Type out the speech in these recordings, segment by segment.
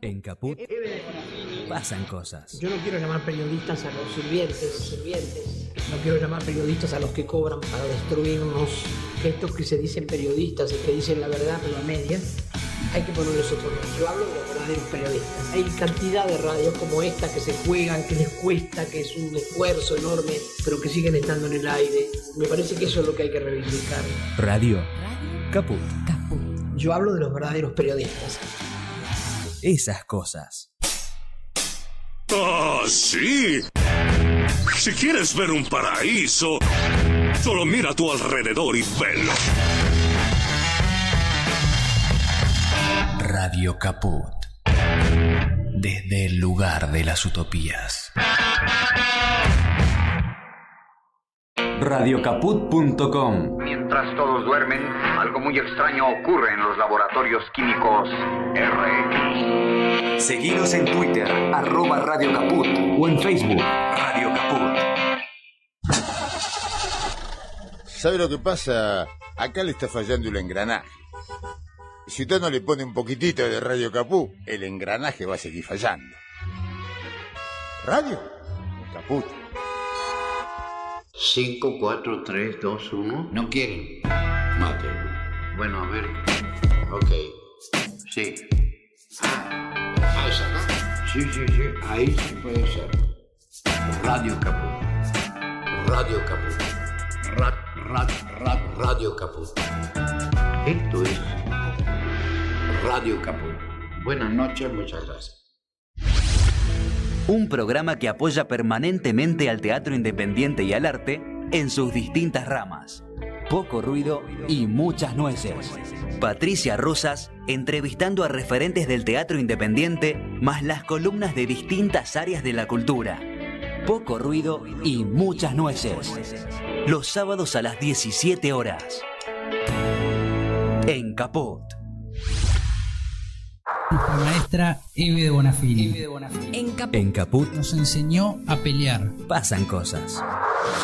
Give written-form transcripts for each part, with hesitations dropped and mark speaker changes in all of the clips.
Speaker 1: En Caput pasan cosas.
Speaker 2: Yo no quiero llamar periodistas a los sirvientes. No quiero llamar periodistas a los que cobran para destruirnos. Que estos que se dicen periodistas y que dicen la verdad pero a medias, hay que ponerles otro nombre. Yo hablo de los verdaderos periodistas. Hay cantidad de radios como esta que se juegan, que les cuesta, que es un esfuerzo enorme, pero que siguen estando en el aire. Me parece que eso es lo que hay que reivindicar.
Speaker 1: Radio Caput.
Speaker 2: Yo hablo de los verdaderos periodistas.
Speaker 1: Esas cosas.
Speaker 3: ¡Ah, sí! Si quieres ver un paraíso, solo mira a tu alrededor y velo.
Speaker 1: Radio Caput. Desde el lugar de las utopías. Radiocaput.com.
Speaker 4: Mientras todos duermen, algo muy extraño ocurre en los laboratorios químicos RX.
Speaker 5: Seguinos en Twitter, @Radio Caput, o en Facebook, Radio Caput.
Speaker 6: ¿Sabe lo que pasa? Acá le está fallando el engranaje. Si usted no le pone un poquitito de Radio Caput, el engranaje va a seguir fallando. Radio Caput.
Speaker 7: 5, 4, 3, 2, 1. ¿No quieren? Mate. Bueno, a ver. Ok. Sí. Esa, ¿no? Sí. Ahí sí puede ser. Radio Caput. Radio Caput. Radio Caput. Esto es Radio Caput. Buenas noches, muchas gracias.
Speaker 5: Un programa que apoya permanentemente al teatro independiente y al arte en sus distintas ramas. Poco ruido y muchas nueces. Patricia Rosas entrevistando a referentes del teatro independiente, más las columnas de distintas áreas de la cultura. Poco ruido y muchas nueces. Los sábados a las 17 horas. En Caput.
Speaker 8: Nuestra maestra Eve de Bonafini.
Speaker 1: En Caput
Speaker 8: Nos enseñó a pelear.
Speaker 1: pasan cosas.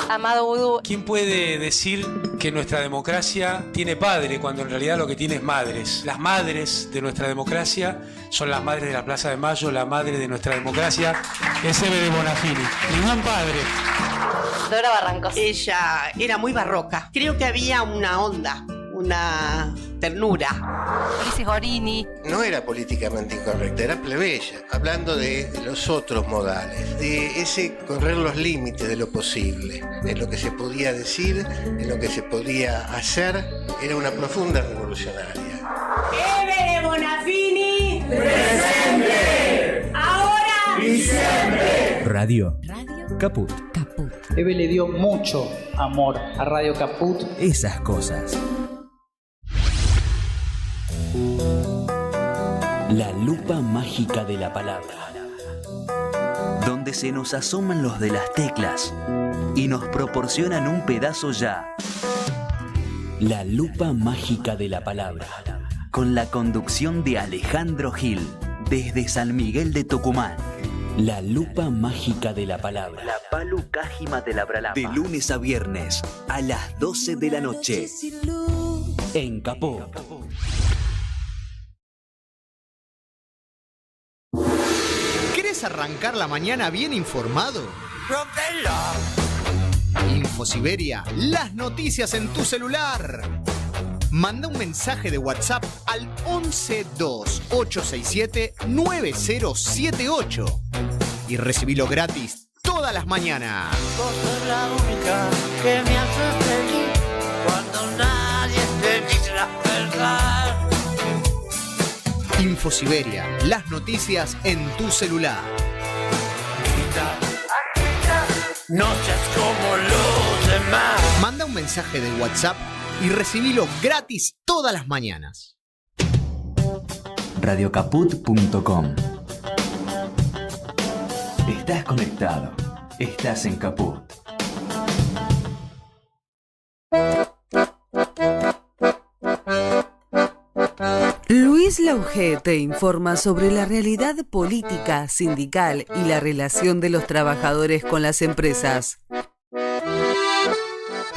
Speaker 9: Amado Vudú.
Speaker 10: ¿Quién puede decir que nuestra democracia tiene padre cuando en realidad lo que tiene es madres? Las madres de nuestra democracia son las madres de la Plaza de Mayo, la madre de nuestra democracia es Eve de Bonafini. Mi gran padre.
Speaker 9: Dora Barrancos.
Speaker 11: Ella era muy barroca. Creo que había una onda, una ternura.
Speaker 9: Ulises Gorini.
Speaker 12: No era políticamente incorrecta, era plebeya, hablando de los otros modales, de ese correr los límites de lo posible, de lo que se podía decir, de lo que se podía hacer. Era una profunda revolucionaria.
Speaker 11: ¡Eve de Bonafini! ¡Presente! ¡Ahora! ¡Y siempre!
Speaker 1: Radio Caput.
Speaker 2: Eve le dio mucho amor a Radio Caput.
Speaker 1: Esas cosas.
Speaker 5: La lupa mágica de la palabra. Donde se nos asoman los de las teclas y nos proporcionan un pedazo ya. La lupa mágica de la palabra. Con la conducción de Alejandro Gil, desde San Miguel de Tucumán. La lupa mágica de la palabra. La palu cájima de la bralapa. De lunes a viernes, a las 12 de la noche. En Caput.
Speaker 13: ¿Querés arrancar la mañana bien informado? Infosiberia, las noticias en tu celular. Manda un mensaje de WhatsApp al 1128679078 y recibilo gratis todas las mañanas.
Speaker 14: Vos sos la única que me haces feliz cuando nadie te dice la verdad.
Speaker 13: Infosiberia, las noticias en tu celular.
Speaker 14: No seas como los demás.
Speaker 13: Manda un mensaje de WhatsApp y recibilo gratis todas las mañanas.
Speaker 5: Radiocaput.com. Estás conectado. Estás en Caput.
Speaker 15: Luis Lauge te informa sobre la realidad política, sindical y la relación de los trabajadores con las empresas.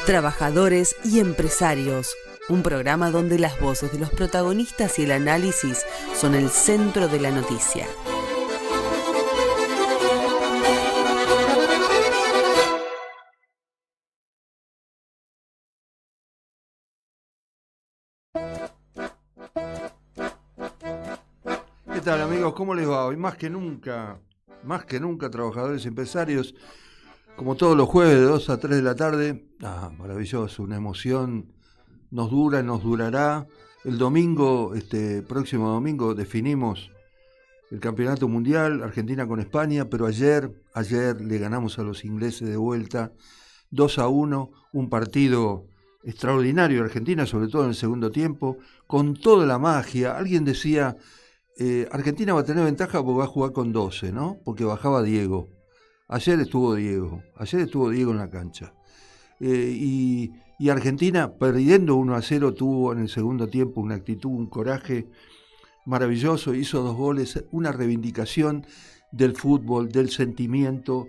Speaker 15: Trabajadores y empresarios, un programa donde las voces de los protagonistas y el análisis son el centro de la noticia.
Speaker 16: ¿Qué tal, amigos? ¿Cómo les va? Hoy más que nunca, trabajadores y empresarios, como todos los jueves de 2 a 3 de la tarde. Maravilloso, una emoción, nos dura, nos durará. El domingo, próximo domingo, definimos el campeonato mundial, Argentina con España, pero ayer le ganamos a los ingleses de vuelta, 2-1, un partido extraordinario de Argentina, sobre todo en el segundo tiempo, con toda la magia. Alguien decía, Argentina va a tener ventaja porque va a jugar con 12, ¿no? Porque bajaba Diego. Ayer estuvo Diego en la cancha. Y Argentina, perdiendo 1-0, tuvo en el segundo tiempo una actitud, un coraje maravilloso, hizo 2 goles, una reivindicación del fútbol, del sentimiento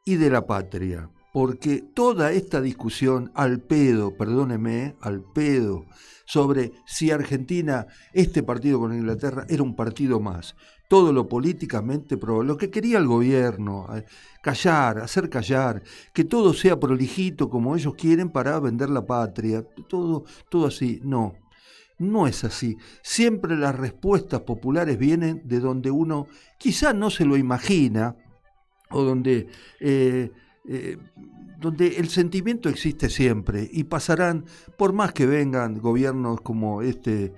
Speaker 16: y de la patria. Porque toda esta discusión al pedo, sobre si Argentina, este partido con Inglaterra, era un partido más. Todo lo políticamente probado, lo que quería el gobierno, hacer callar, que todo sea prolijito como ellos quieren para vender la patria, todo así. No es así. Siempre las respuestas populares vienen de donde uno quizá no se lo imagina, o donde el sentimiento existe siempre, y pasarán, por más que vengan gobiernos como este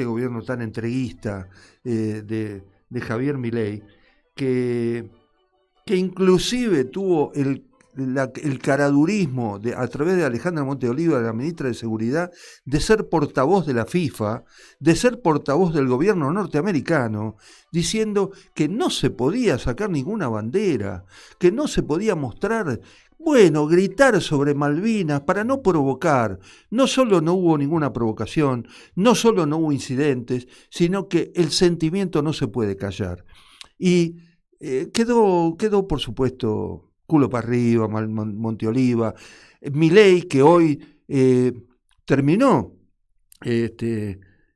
Speaker 16: gobierno tan entreguista de Javier Milei, que inclusive tuvo el caradurismo a través de Alejandra Monteoliva, la ministra de Seguridad, de ser portavoz de la FIFA, de ser portavoz del gobierno norteamericano, diciendo que no se podía sacar ninguna bandera, que no se podía mostrar, gritar sobre Malvinas para no provocar. No solo no hubo ninguna provocación, no solo no hubo incidentes, sino que el sentimiento no se puede callar. Y quedó, por supuesto, culo para arriba, Monteoliva. Milei, que hoy terminó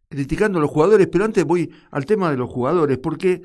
Speaker 16: criticando a los jugadores, pero antes voy al tema de los jugadores, porque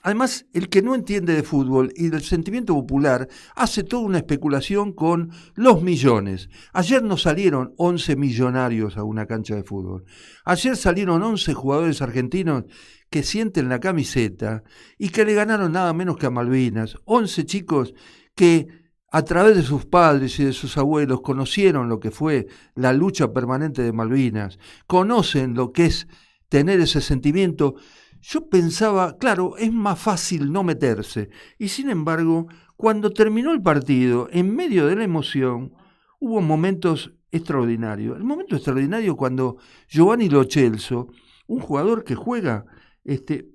Speaker 16: además el que no entiende de fútbol y del sentimiento popular hace toda una especulación con los millones. Ayer no salieron 11 millonarios a una cancha de fútbol. Ayer salieron 11 jugadores argentinos que sienten la camiseta y que le ganaron nada menos que a Malvinas. 11 chicos que a través de sus padres y de sus abuelos conocieron lo que fue la lucha permanente de Malvinas, conocen lo que es tener ese sentimiento. Yo pensaba, claro, es más fácil no meterse, y sin embargo, cuando terminó el partido, en medio de la emoción, hubo momentos extraordinarios. El momento extraordinario cuando Giovanni Lo Celso, un jugador que juega,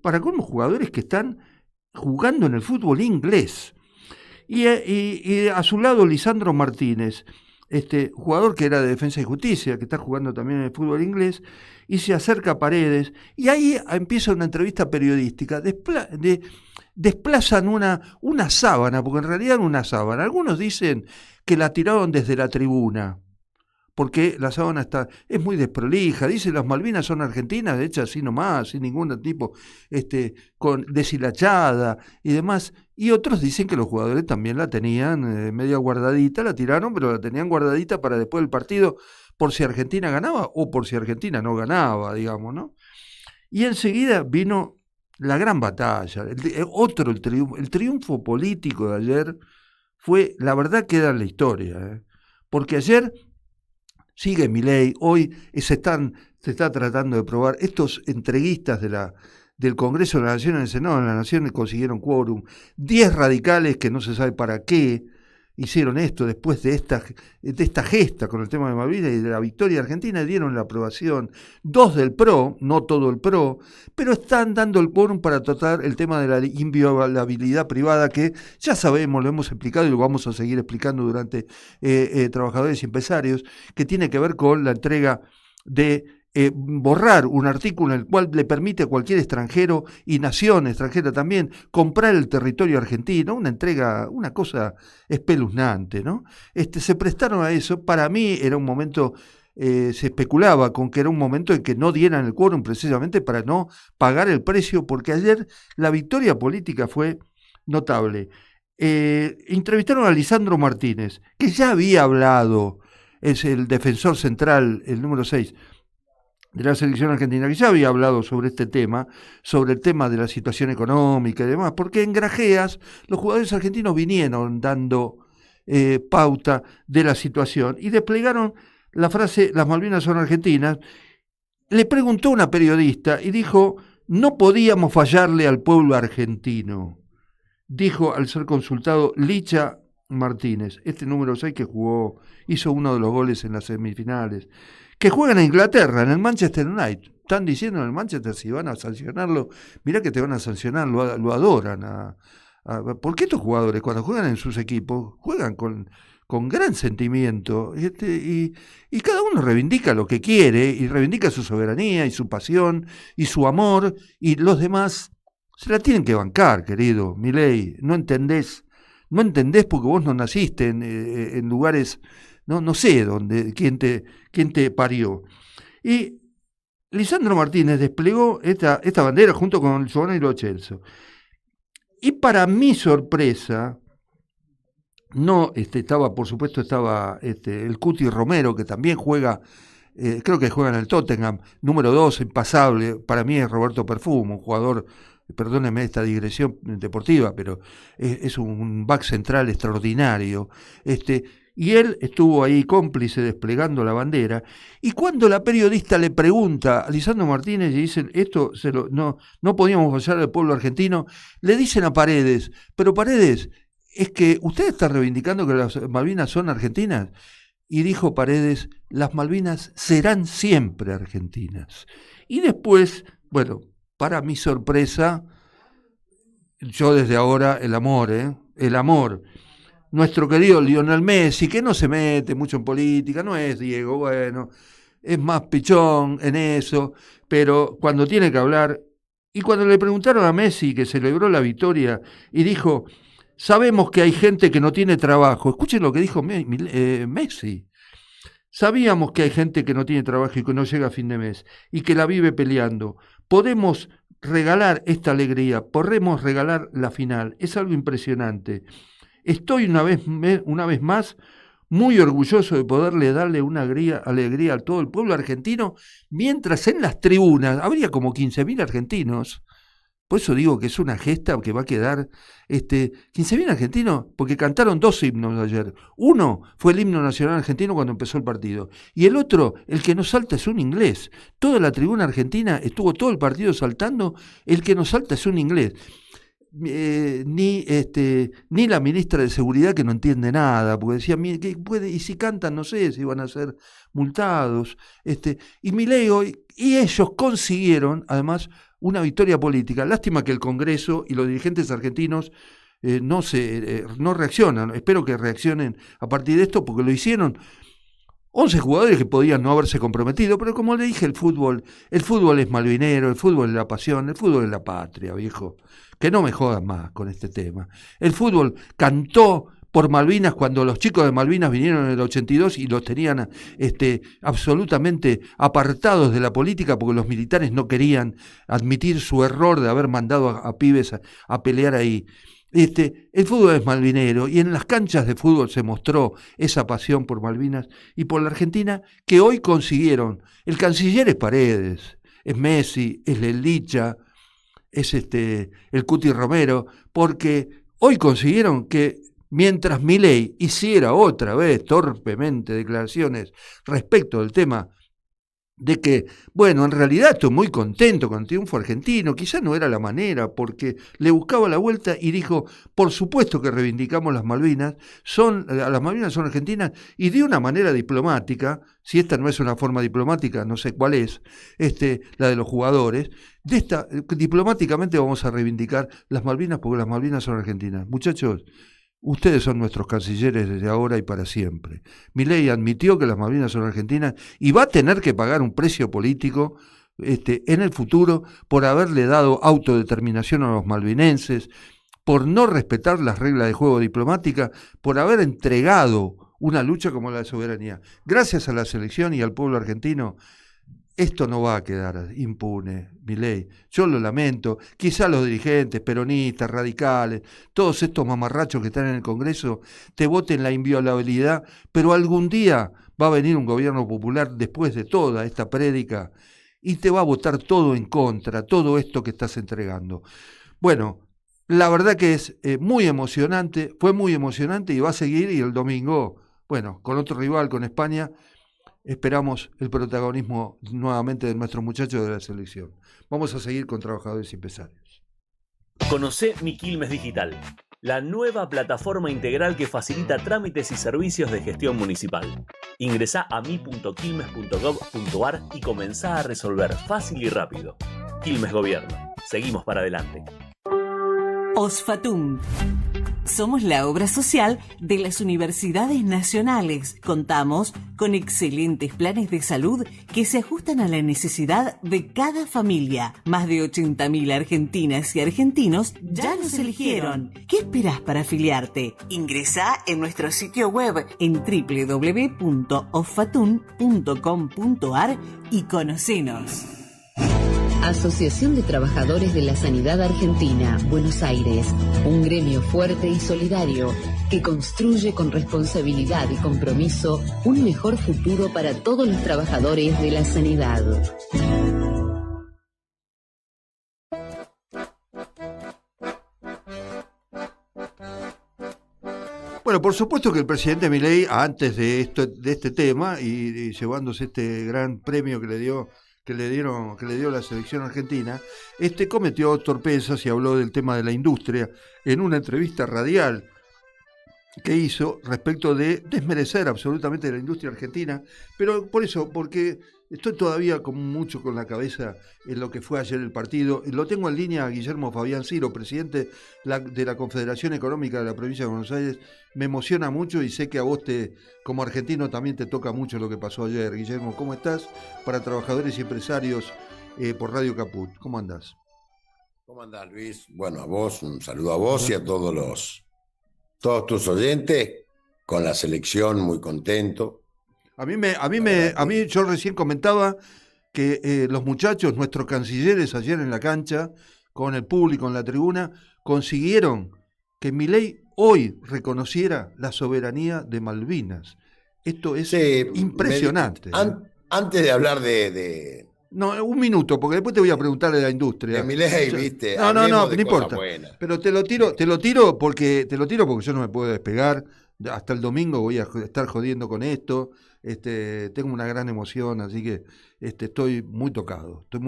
Speaker 16: para colmo, jugadores que están jugando en el fútbol inglés, y a su lado Lisandro Martínez, jugador que era de Defensa y Justicia, que está jugando también en el fútbol inglés, y se acerca a Paredes, y ahí empieza una entrevista periodística. Desplazan una sábana, porque en realidad era una sábana. Algunos dicen que la tiraron desde la tribuna, porque la sábana es muy desprolija. Dice, las Malvinas son argentinas, hechas así nomás, sin ningún tipo, deshilachada y demás. Y otros dicen que los jugadores también la tenían media guardadita, la tiraron, pero la tenían guardadita para después del partido, por si Argentina ganaba o por si Argentina no ganaba, digamos, ¿no? Y enseguida vino la gran batalla. El triunfo político de ayer fue, la verdad, queda en la historia, porque ayer sigue Milei, hoy se está tratando de probar, estos entreguistas del Congreso de la Nación en el Senado de la Nación consiguieron quórum, 10 radicales que no se sabe para qué hicieron esto después de esta gesta con el tema de Malvinas y de la victoria argentina, dieron la aprobación. 2 del PRO, no todo el PRO, pero están dando el quórum para tratar el tema de la inviolabilidad privada, que ya sabemos, lo hemos explicado y lo vamos a seguir explicando durante Trabajadores y Empresarios, que tiene que ver con la entrega de borrar un artículo en el cual le permite a cualquier extranjero y nación extranjera también comprar el territorio argentino, una entrega, una cosa espeluznante, ¿no? Se prestaron a eso. Para mí era un momento, se especulaba con que era un momento en que no dieran el quórum precisamente para no pagar el precio, porque ayer la victoria política fue notable. Entrevistaron a Lisandro Martínez, que ya había hablado, es el defensor central, el número 6 de la selección argentina, que ya había hablado sobre este tema, sobre el tema de la situación económica y demás, porque en Grajeas los jugadores argentinos vinieron dando pauta de la situación y desplegaron la frase "las Malvinas son argentinas". Le preguntó una periodista y dijo: "No podíamos fallarle al pueblo argentino", dijo al ser consultado Licha Martínez, este número 6 que hizo uno de los goles en las semifinales, que juegan en Inglaterra, en el Manchester United. Están diciendo en el Manchester, si van a sancionarlo, mirá que te van a sancionar, lo adoran. Porque estos jugadores, cuando juegan en sus equipos, juegan con gran sentimiento, y cada uno reivindica lo que quiere, y reivindica su soberanía, y su pasión, y su amor, y los demás se la tienen que bancar, querido Milei. No entendés porque vos no naciste en lugares... No sé quién te parió. Y Lisandro Martínez desplegó esta bandera junto con Giovanni Lo Celso. Y para mi sorpresa, estaba el Cuti Romero, que también juega, creo que juega en el Tottenham, número 2, impasable. Para mí es Roberto Perfumo, un jugador, perdónenme esta digresión deportiva, pero es un back central extraordinario. Y él estuvo ahí cómplice desplegando la bandera, y cuando la periodista le pregunta a Lisandro Martínez y dicen no podíamos fallar al pueblo argentino, le dicen a Paredes: "Pero Paredes, ¿es que usted está reivindicando que las Malvinas son argentinas?". Y dijo Paredes: "Las Malvinas serán siempre argentinas". Y después, bueno, para mi sorpresa, yo desde ahora el amor. Nuestro querido Lionel Messi, que no se mete mucho en política, no es Diego, bueno, es más pichón en eso, pero cuando tiene que hablar, y cuando le preguntaron a Messi, que celebró la victoria, y dijo: "Sabemos que hay gente que no tiene trabajo", escuchen lo que dijo Messi: "Sabíamos que hay gente que no tiene trabajo y que no llega a fin de mes, y que la vive peleando. Podemos regalar esta alegría, podemos regalar la final, es algo impresionante. Estoy una vez más muy orgulloso de poderle darle una alegría a todo el pueblo argentino", mientras en las tribunas habría como 15.000 argentinos. Por eso digo que es una gesta que va a quedar 15.000 argentinos, porque cantaron 2 himnos ayer. Uno fue el himno nacional argentino cuando empezó el partido, y el otro, el que no salta, es un inglés. Toda la tribuna argentina estuvo todo el partido saltando, el que no salta es un inglés. Ni la ministra de Seguridad, que no entiende nada, porque decía: y si cantan, no sé si van a ser multados. Y Milei y ellos consiguieron además una victoria política. Lástima que el Congreso y los dirigentes argentinos no reaccionan. Espero que reaccionen a partir de esto, porque lo hicieron 11 jugadores que podían no haberse comprometido, pero como le dije, el fútbol es malvinero, el fútbol es la pasión, el fútbol es la patria, viejo. Que no me jodan más con este tema. El fútbol cantó por Malvinas cuando los chicos de Malvinas vinieron en el 82 y los tenían absolutamente apartados de la política, porque los militares no querían admitir su error de haber mandado a pibes a pelear ahí. El fútbol es malvinero, y en las canchas de fútbol se mostró esa pasión por Malvinas y por la Argentina, que hoy consiguieron. El canciller es Paredes, es Messi, es Licha, es el Cuti Romero, porque hoy consiguieron que, mientras Milei hiciera otra vez torpemente declaraciones respecto del tema de que, bueno, en realidad estoy muy contento con el triunfo argentino, quizás no era la manera, porque le buscaba la vuelta y dijo: por supuesto que reivindicamos las Malvinas, las Malvinas son argentinas, y de una manera diplomática, si esta no es una forma diplomática, no sé cuál es, la de los jugadores, diplomáticamente vamos a reivindicar las Malvinas porque las Malvinas son argentinas. Muchachos, ustedes son nuestros cancilleres desde ahora y para siempre. Milei admitió que las Malvinas son argentinas y va a tener que pagar un precio político en el futuro por haberle dado autodeterminación a los malvinenses, por no respetar las reglas de juego diplomática, por haber entregado una lucha como la de soberanía. Gracias a la selección y al pueblo argentino, esto no va a quedar impune, Milei. Yo lo lamento. Quizá los dirigentes peronistas, radicales, todos estos mamarrachos que están en el Congreso te voten la inviolabilidad, pero algún día va a venir un gobierno popular después de toda esta prédica y te va a votar todo en contra, todo esto que estás entregando. Bueno, la verdad que es muy emocionante, fue muy emocionante y va a seguir, y el domingo, bueno, con otro rival, con España, esperamos el protagonismo nuevamente de nuestros muchachos de la selección. Vamos a seguir con Trabajadores y Empresarios.
Speaker 17: Conocé Mi Quilmes Digital, la nueva plataforma integral que facilita trámites y servicios de gestión municipal. Ingresá a mi.quilmes.gov.ar y comenzá a resolver fácil y rápido. Quilmes Gobierno. Seguimos para adelante.
Speaker 18: Osfatum. Somos la obra social de las universidades nacionales. Contamos con excelentes planes de salud que se ajustan a la necesidad de cada familia. Más de 80.000 argentinas y argentinos ya nos eligieron. ¿Qué esperás para afiliarte? Ingresá en nuestro sitio web en www.osfatum.com.ar y conocenos.
Speaker 19: Asociación de Trabajadores de la Sanidad Argentina, Buenos Aires, un gremio fuerte y solidario que construye con responsabilidad y compromiso un mejor futuro para todos los trabajadores de la sanidad.
Speaker 16: Bueno, por supuesto que el presidente Milei, antes de este tema y llevándose este gran premio que le dio la selección argentina, cometió torpezas y habló del tema de la industria en una entrevista radial que hizo respecto de desmerecer absolutamente la industria argentina, pero porque estoy todavía mucho con la cabeza en lo que fue ayer el partido. Lo tengo en línea a Guillermo Fabián Ciro, presidente de la Confederación Económica de la Provincia de Buenos Aires. Me emociona mucho y sé que a vos, como argentino, también te toca mucho lo que pasó ayer. Guillermo, ¿cómo estás? Para Trabajadores y Empresarios por Radio Caput. ¿Cómo andás?
Speaker 20: ¿Cómo andás, Luis? Bueno, a vos, un saludo a vos y a todos tus oyentes, con la selección muy contento.
Speaker 16: A mí yo recién comentaba que los muchachos, nuestros cancilleres ayer en la cancha, con el público en la tribuna, consiguieron que Milei hoy reconociera la soberanía de Malvinas. Esto es impresionante.
Speaker 20: Antes de hablar de...
Speaker 16: No, un minuto, porque después te voy a preguntar de la industria.
Speaker 20: De Milei, viste.
Speaker 16: No importa. Pero te lo tiro porque yo no me puedo despegar. Hasta el domingo voy a estar jodiendo con esto. Tengo una gran emoción, así que estoy muy tocado, te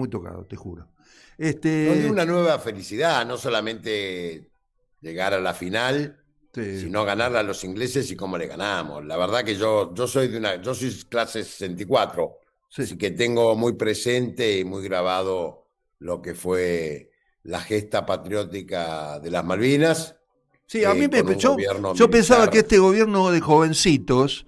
Speaker 16: juro.
Speaker 20: Nos dio una nueva felicidad, no solamente llegar a la final, sino ganarle a los ingleses y cómo le ganamos. La verdad que yo soy clase 64. Así que tengo muy presente y muy grabado lo que fue la gesta patriótica de las Malvinas.
Speaker 16: Sí, a mí yo pensaba que este gobierno de jovencitos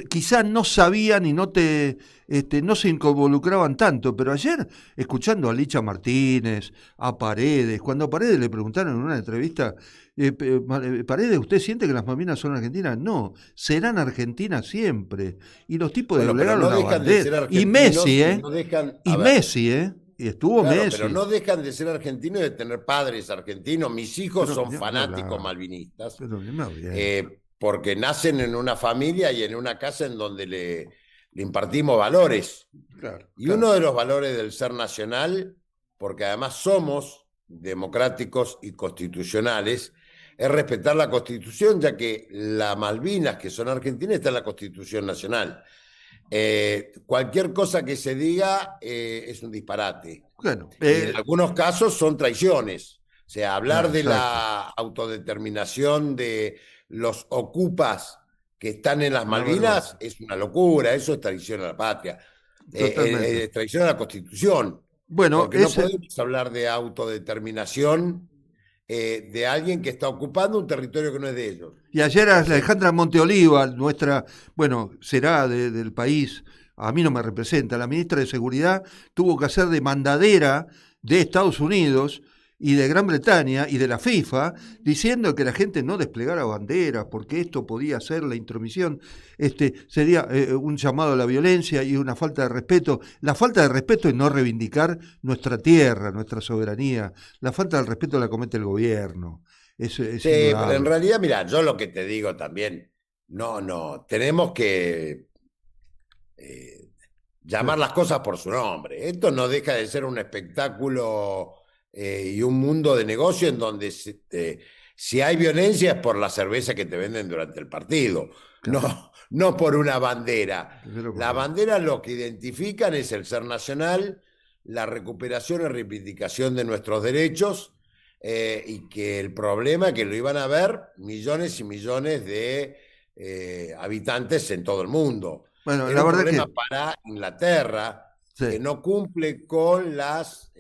Speaker 16: quizás no sabían y no se involucraban tanto, pero ayer, escuchando a Licha Martínez, a Paredes, cuando a Paredes le preguntaron en una entrevista, Paredes, ¿usted siente que las Malvinas son argentinas? No, serán argentinas siempre. Y los tipos doblegaron la bandera. Y Messi, y estuvo Messi.
Speaker 20: Pero no dejan de ser argentinos y de tener padres argentinos. Mis hijos son fanáticos malvinistas. Porque nacen en una familia y en una casa en donde le impartimos valores. Uno de los valores del ser nacional, porque además somos democráticos y constitucionales, es respetar la Constitución, ya que las Malvinas, que son argentinas, está en la Constitución Nacional. Cualquier cosa que se diga es un disparate. En algunos casos son traiciones. O sea, hablar de la autodeterminación de los ocupas que están en las Malvinas es una locura. Eso es traición a la patria. Es traición a la Constitución.
Speaker 16: Bueno,
Speaker 20: porque no podemos hablar de autodeterminación de alguien que está ocupando un territorio que no es de ellos.
Speaker 16: Y ayer Alejandra Monteoliva, nuestra, bueno, será del país, a mí no me representa, la ministra de Seguridad tuvo que hacer de mandadera de Estados Unidos y de Gran Bretaña y de la FIFA, diciendo que la gente no desplegara banderas, porque esto podía ser la intromisión, sería un llamado a la violencia y una falta de respeto. La falta de respeto es no reivindicar nuestra tierra, nuestra soberanía. La falta de respeto la comete el gobierno. Es
Speaker 20: sí, pero en realidad, mira, yo lo que te digo también, tenemos que llamar las cosas por su nombre. Esto no deja de ser un espectáculo y un mundo de negocio en donde si hay violencia es por la cerveza que te venden durante el partido, claro. no por una bandera. La bandera lo que identifican es el ser nacional, la recuperación y reivindicación de nuestros derechos, y que el problema es que lo iban a ver millones y millones de habitantes en todo el mundo.
Speaker 16: Bueno,
Speaker 20: era
Speaker 16: la
Speaker 20: un
Speaker 16: verdad
Speaker 20: problema
Speaker 16: que
Speaker 20: para Inglaterra, sí, que no cumple con las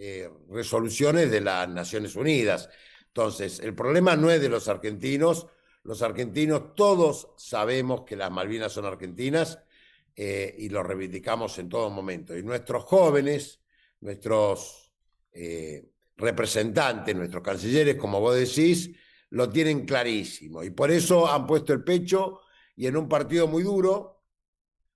Speaker 20: resoluciones de las Naciones Unidas. Entonces, el problema no es de los argentinos todos sabemos que las Malvinas son argentinas y lo reivindicamos en todo momento. Y nuestros jóvenes, nuestros representantes, nuestros cancilleres, como vos decís, lo tienen clarísimo. Y por eso han puesto el pecho y en un partido muy duro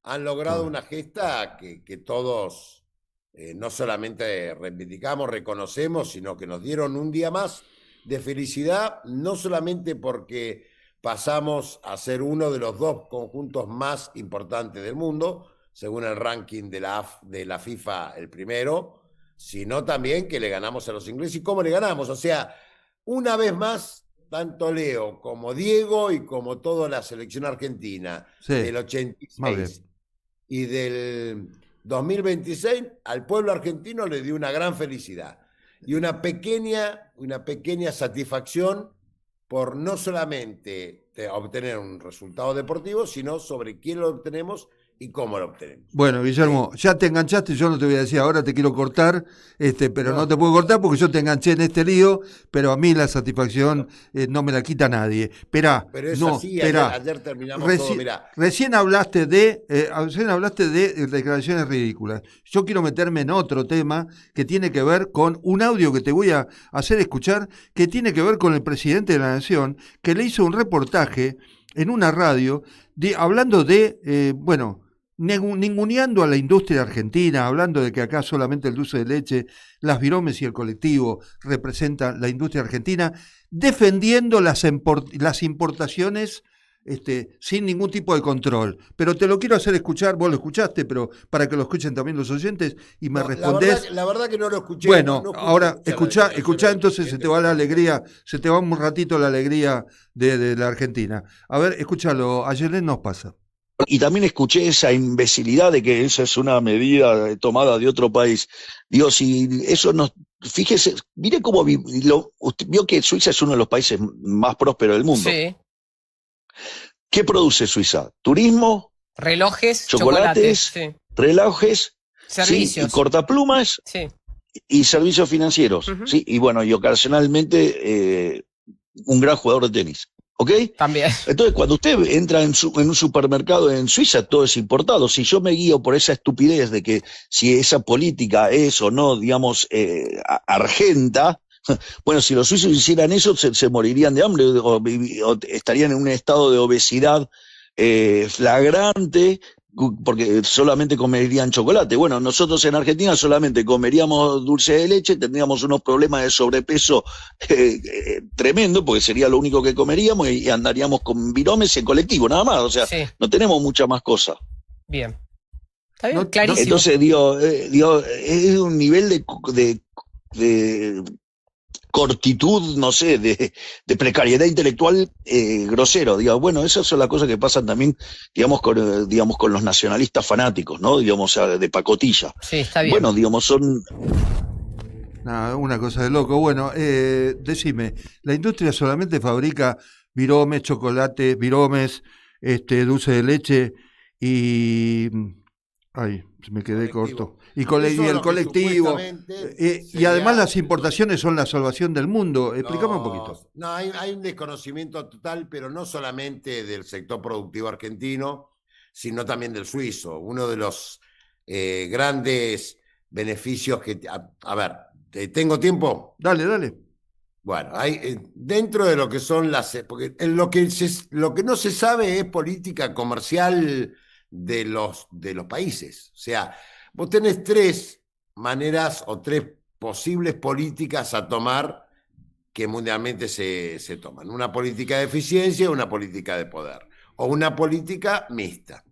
Speaker 20: han logrado una gesta que todos no solamente reivindicamos, reconocemos, sino que nos dieron un día más de felicidad, no solamente porque pasamos a ser uno de los 2 conjuntos más importantes del mundo, según el ranking de la FIFA, el primero, sino también que le ganamos a los ingleses. ¿Y cómo le ganamos? O sea, una vez más, tanto Leo como Diego y como toda la selección argentina del 86 y del 2026, al pueblo argentino le dio una gran felicidad y una pequeña satisfacción por no solamente obtener un resultado deportivo, sino sobre quién lo obtenemos y cómo lo obtenemos.
Speaker 16: Bueno, Guillermo, ya te enganchaste, yo no te voy a decir ahora te quiero cortar, pero no te puedo cortar porque yo te enganché en este lío, pero a mí la satisfacción no me la quita nadie. Pero es
Speaker 20: así, ayer terminamos todo, mirá.
Speaker 16: Recién hablaste de declaraciones ridículas. Yo quiero meterme en otro tema que tiene que ver con un audio que te voy a hacer escuchar, que tiene que ver con el presidente de la Nación, que le hizo un reportaje en una radio hablando de, ninguneando a la industria argentina, hablando de que acá solamente el dulce de leche, las viromes y el colectivo representan la industria argentina, defendiendo las importaciones sin ningún tipo de control. Pero te lo quiero hacer escuchar, vos lo escuchaste, pero para que lo escuchen también los oyentes y me respondés.
Speaker 20: La verdad que no lo escuché.
Speaker 16: Bueno,
Speaker 20: no
Speaker 16: ahora escuchá, entonces se te va la alegría, se te va un ratito la alegría de la Argentina. A ver, escúchalo, ayer nos pasa.
Speaker 21: Y también escuché esa imbecilidad de que esa es una medida tomada de otro país. Digo, si eso no... Fíjese, mire cómo usted vio que Suiza es uno de los países más prósperos del mundo.
Speaker 22: Sí.
Speaker 21: ¿Qué produce Suiza? Turismo,
Speaker 22: relojes,
Speaker 21: chocolates, relojes,
Speaker 22: servicios,
Speaker 21: y cortaplumas, y servicios financieros. ¿Sí? Y bueno, y ocasionalmente un gran jugador de tenis. ¿Ok?
Speaker 22: También.
Speaker 21: Entonces, cuando usted entra en un supermercado en Suiza, todo es importado. Si yo me guío por esa estupidez de que si esa política es o no, digamos, argenta, bueno, si los suizos hicieran eso, se morirían de hambre o estarían en un estado de obesidad flagrante, porque solamente comerían chocolate. Bueno, nosotros en Argentina solamente comeríamos dulce de leche, tendríamos unos problemas de sobrepeso tremendo, porque sería lo único que comeríamos, y andaríamos con viromes en colectivo, nada más. O sea, no tenemos mucha más cosa.
Speaker 22: Bien. Está bien, clarísimo.
Speaker 21: Entonces, digo, es un nivel de cortitud, no sé, de precariedad intelectual grosero. Digo, bueno, esas son las cosas que pasan también, digamos, con los nacionalistas fanáticos, ¿no? Digamos, de pacotilla.
Speaker 22: Sí, está bien.
Speaker 21: Bueno, digamos, son...
Speaker 16: Una cosa de loco. Bueno, decime, ¿la industria solamente fabrica viromes, chocolates, dulce de leche y Ahí, me quedé corto. Y
Speaker 20: Eso
Speaker 16: el
Speaker 20: es lo que
Speaker 16: colectivo.
Speaker 20: supuestamente
Speaker 16: Y además
Speaker 20: sería-
Speaker 16: las importaciones son la salvación del mundo. Explícame un poquito.
Speaker 20: No, hay un desconocimiento total, pero no solamente del sector productivo argentino, sino también del suizo. Uno de los grandes beneficios que... A ver, ¿tengo tiempo?
Speaker 16: Dale.
Speaker 20: Bueno, hay, dentro de lo que son las... Porque lo que no se sabe es política comercial de los países. O sea, vos tenés tres maneras o tres posibles políticas a tomar que mundialmente se toman. Una política de eficiencia y una política de poder. O una política mixta.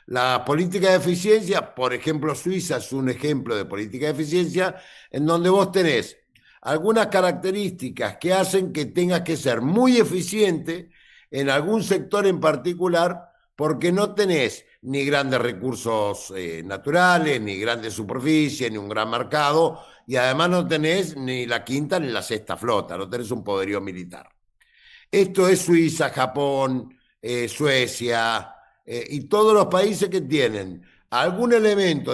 Speaker 20: La política de eficiencia, por ejemplo, Suiza es un ejemplo de política de eficiencia en donde vos tenés algunas características que hacen que tengas que ser muy eficiente en algún sector en particular porque no tenés ni grandes recursos naturales, ni grandes superficies, ni un gran mercado, y además no tenés ni la quinta ni la sexta flota, no tenés un poderío militar. Esto es Suiza, Japón, Suecia, y todos los países que tienen algún elemento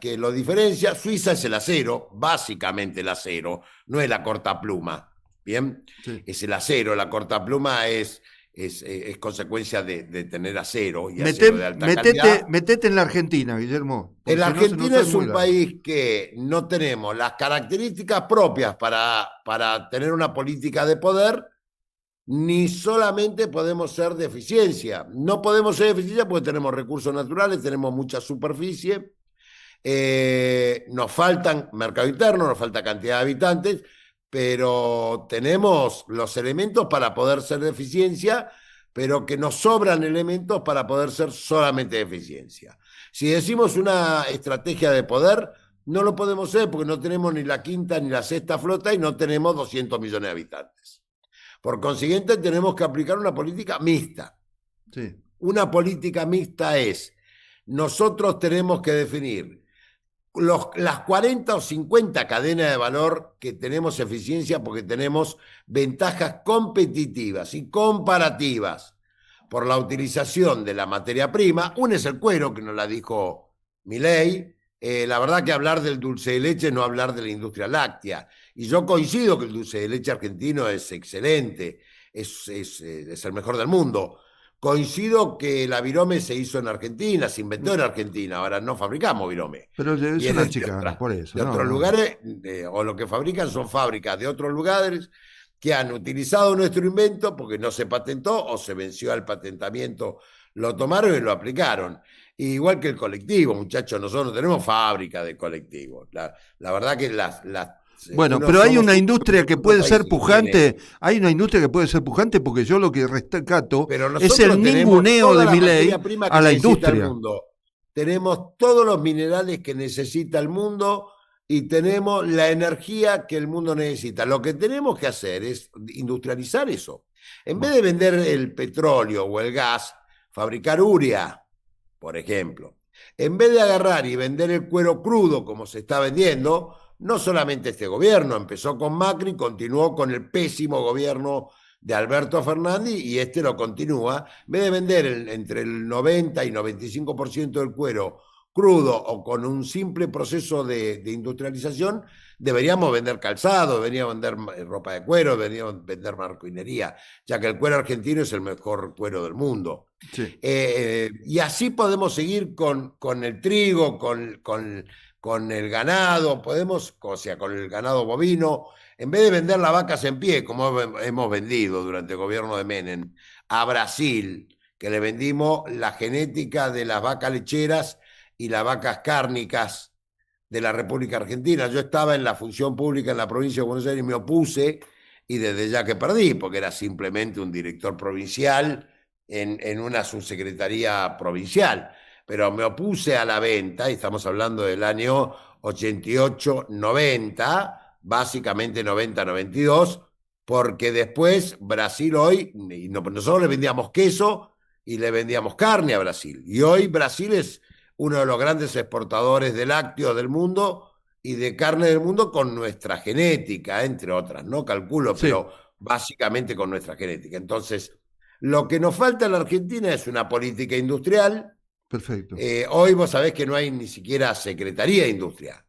Speaker 20: que lo diferencia. Suiza es el acero, básicamente el acero, no es la cortapluma, ¿bien? Sí. Es el acero, la cortapluma es consecuencia de tener acero y acero de alta calidad.
Speaker 16: Metete en la Argentina, Guillermo.
Speaker 20: En la Argentina es un país que no tenemos las características propias para tener una política de poder, ni solamente podemos ser de eficiencia. No podemos ser de eficiencia porque tenemos recursos naturales, tenemos mucha superficie, nos faltan mercado interno, nos falta cantidad de habitantes, pero tenemos los elementos para poder ser de eficiencia, pero que nos sobran elementos para poder ser solamente de eficiencia. Si decimos una estrategia de poder, no lo podemos ser porque no tenemos ni la quinta ni la sexta flota y no tenemos 200 millones de habitantes. Por consiguiente, tenemos que aplicar una política mixta.
Speaker 16: Sí.
Speaker 20: Una política mixta es, nosotros tenemos que definir las 40 o 50 cadenas de valor que tenemos eficiencia porque tenemos ventajas competitivas y comparativas por la utilización de la materia prima. Una es el cuero, que nos la dijo Milei. La verdad que hablar del dulce de leche no hablar de la industria láctea. Y yo coincido que el dulce de leche argentino es excelente, es el mejor del mundo. Coincido que la virome se hizo en Argentina, se inventó en Argentina, ahora no fabricamos virome.
Speaker 16: Pero es una chica, por eso.
Speaker 20: De otros lugares, o lo que fabrican son fábricas de otros lugares que han utilizado nuestro invento porque no se patentó o se venció al patentamiento, lo tomaron y lo aplicaron. Igual que el colectivo, muchachos, nosotros no tenemos fábrica de colectivos. La verdad que
Speaker 16: bueno, pero hay una industria que puede ser pujante, porque yo lo que rescato es el ninguneo de Milei a la industria.
Speaker 20: Tenemos todos los minerales que necesita el mundo y tenemos la energía que el mundo necesita. Lo que tenemos que hacer es industrializar eso. En vez de vender el petróleo o el gas, fabricar urea, por ejemplo. En vez de agarrar y vender el cuero crudo como se está vendiendo, no solamente este gobierno, empezó con Macri, continuó con el pésimo gobierno de Alberto Fernández y este lo continúa. En vez de vender entre el 90 y 95% del cuero crudo o con un simple proceso de industrialización, deberíamos vender calzado, deberíamos vender ropa de cuero, deberíamos vender marroquinería, ya que el cuero argentino es el mejor cuero del mundo.
Speaker 16: Sí.
Speaker 20: Y así podemos seguir con el trigo, con el ganado, con el ganado bovino, en vez de vender las vacas en pie, como hemos vendido durante el gobierno de Menem, a Brasil, que le vendimos la genética de las vacas lecheras y las vacas cárnicas de la República Argentina. Yo estaba en la función pública en la provincia de Buenos Aires y me opuse, y desde ya que perdí, porque era simplemente un director provincial en una subsecretaría provincial. Pero me opuse a la venta, y estamos hablando del año 88-90, básicamente 90-92, porque después Brasil hoy, nosotros le vendíamos queso y le vendíamos carne a Brasil, y hoy Brasil es uno de los grandes exportadores de lácteos del mundo y de carne del mundo con nuestra genética, entre otras, no calculo, sí, pero básicamente con nuestra genética. Entonces, lo que nos falta en la Argentina es una política industrial
Speaker 16: Perfecto.
Speaker 20: Hoy vos sabés que no hay ni siquiera Secretaría de Industria.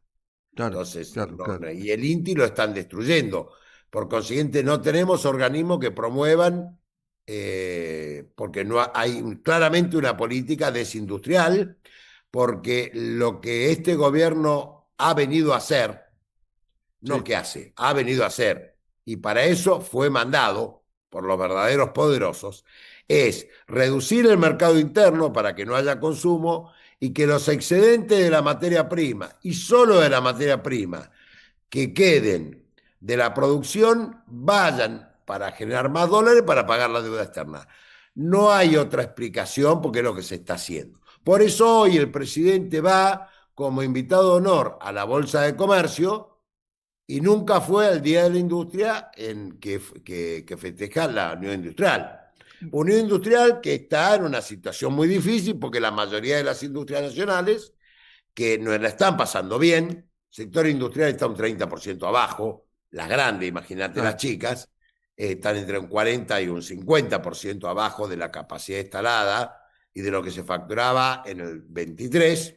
Speaker 16: Claro,
Speaker 20: Entonces,
Speaker 16: claro.
Speaker 20: y el INTI lo están destruyendo. Por consiguiente, no tenemos organismos que promuevan, porque no hay claramente una política desindustrial, porque lo que este gobierno ha venido a hacer, no que hace, ha venido a hacer, y para eso fue mandado por los verdaderos poderosos, es reducir el mercado interno para que no haya consumo y que los excedentes de la materia prima, y solo de la materia prima, que queden de la producción, vayan para generar más dólares para pagar la deuda externa. No hay otra explicación porque es lo que se está haciendo. Por eso hoy el presidente va como invitado de honor a la Bolsa de Comercio y nunca fue al Día de la Industria que festeja la Unión Industrial. Unión Industrial que está en una situación muy difícil porque la mayoría de las industrias nacionales que no la están pasando bien, el sector industrial está un 30% abajo, las grandes, imagínate las chicas, están entre un 40 y un 50% abajo de la capacidad instalada y de lo que se facturaba en el 23.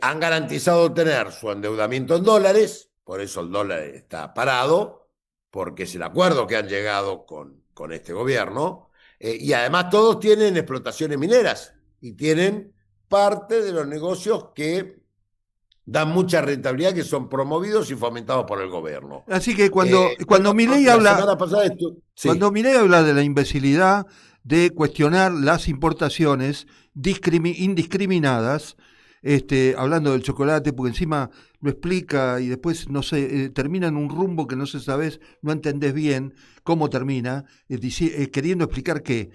Speaker 20: Han garantizado tener su endeudamiento en dólares, por eso el dólar está parado, porque es el acuerdo que han llegado con este gobierno, y además todos tienen explotaciones mineras y tienen parte de los negocios que dan mucha rentabilidad, que son promovidos y fomentados por el gobierno.
Speaker 16: Así que cuando Milei habla, cuando Milei habla de la imbecilidad de cuestionar las importaciones indiscriminadas, hablando del chocolate, porque encima lo explica y después no sé, termina en un rumbo que no se sabes, no entendés bien cómo termina, queriendo explicar que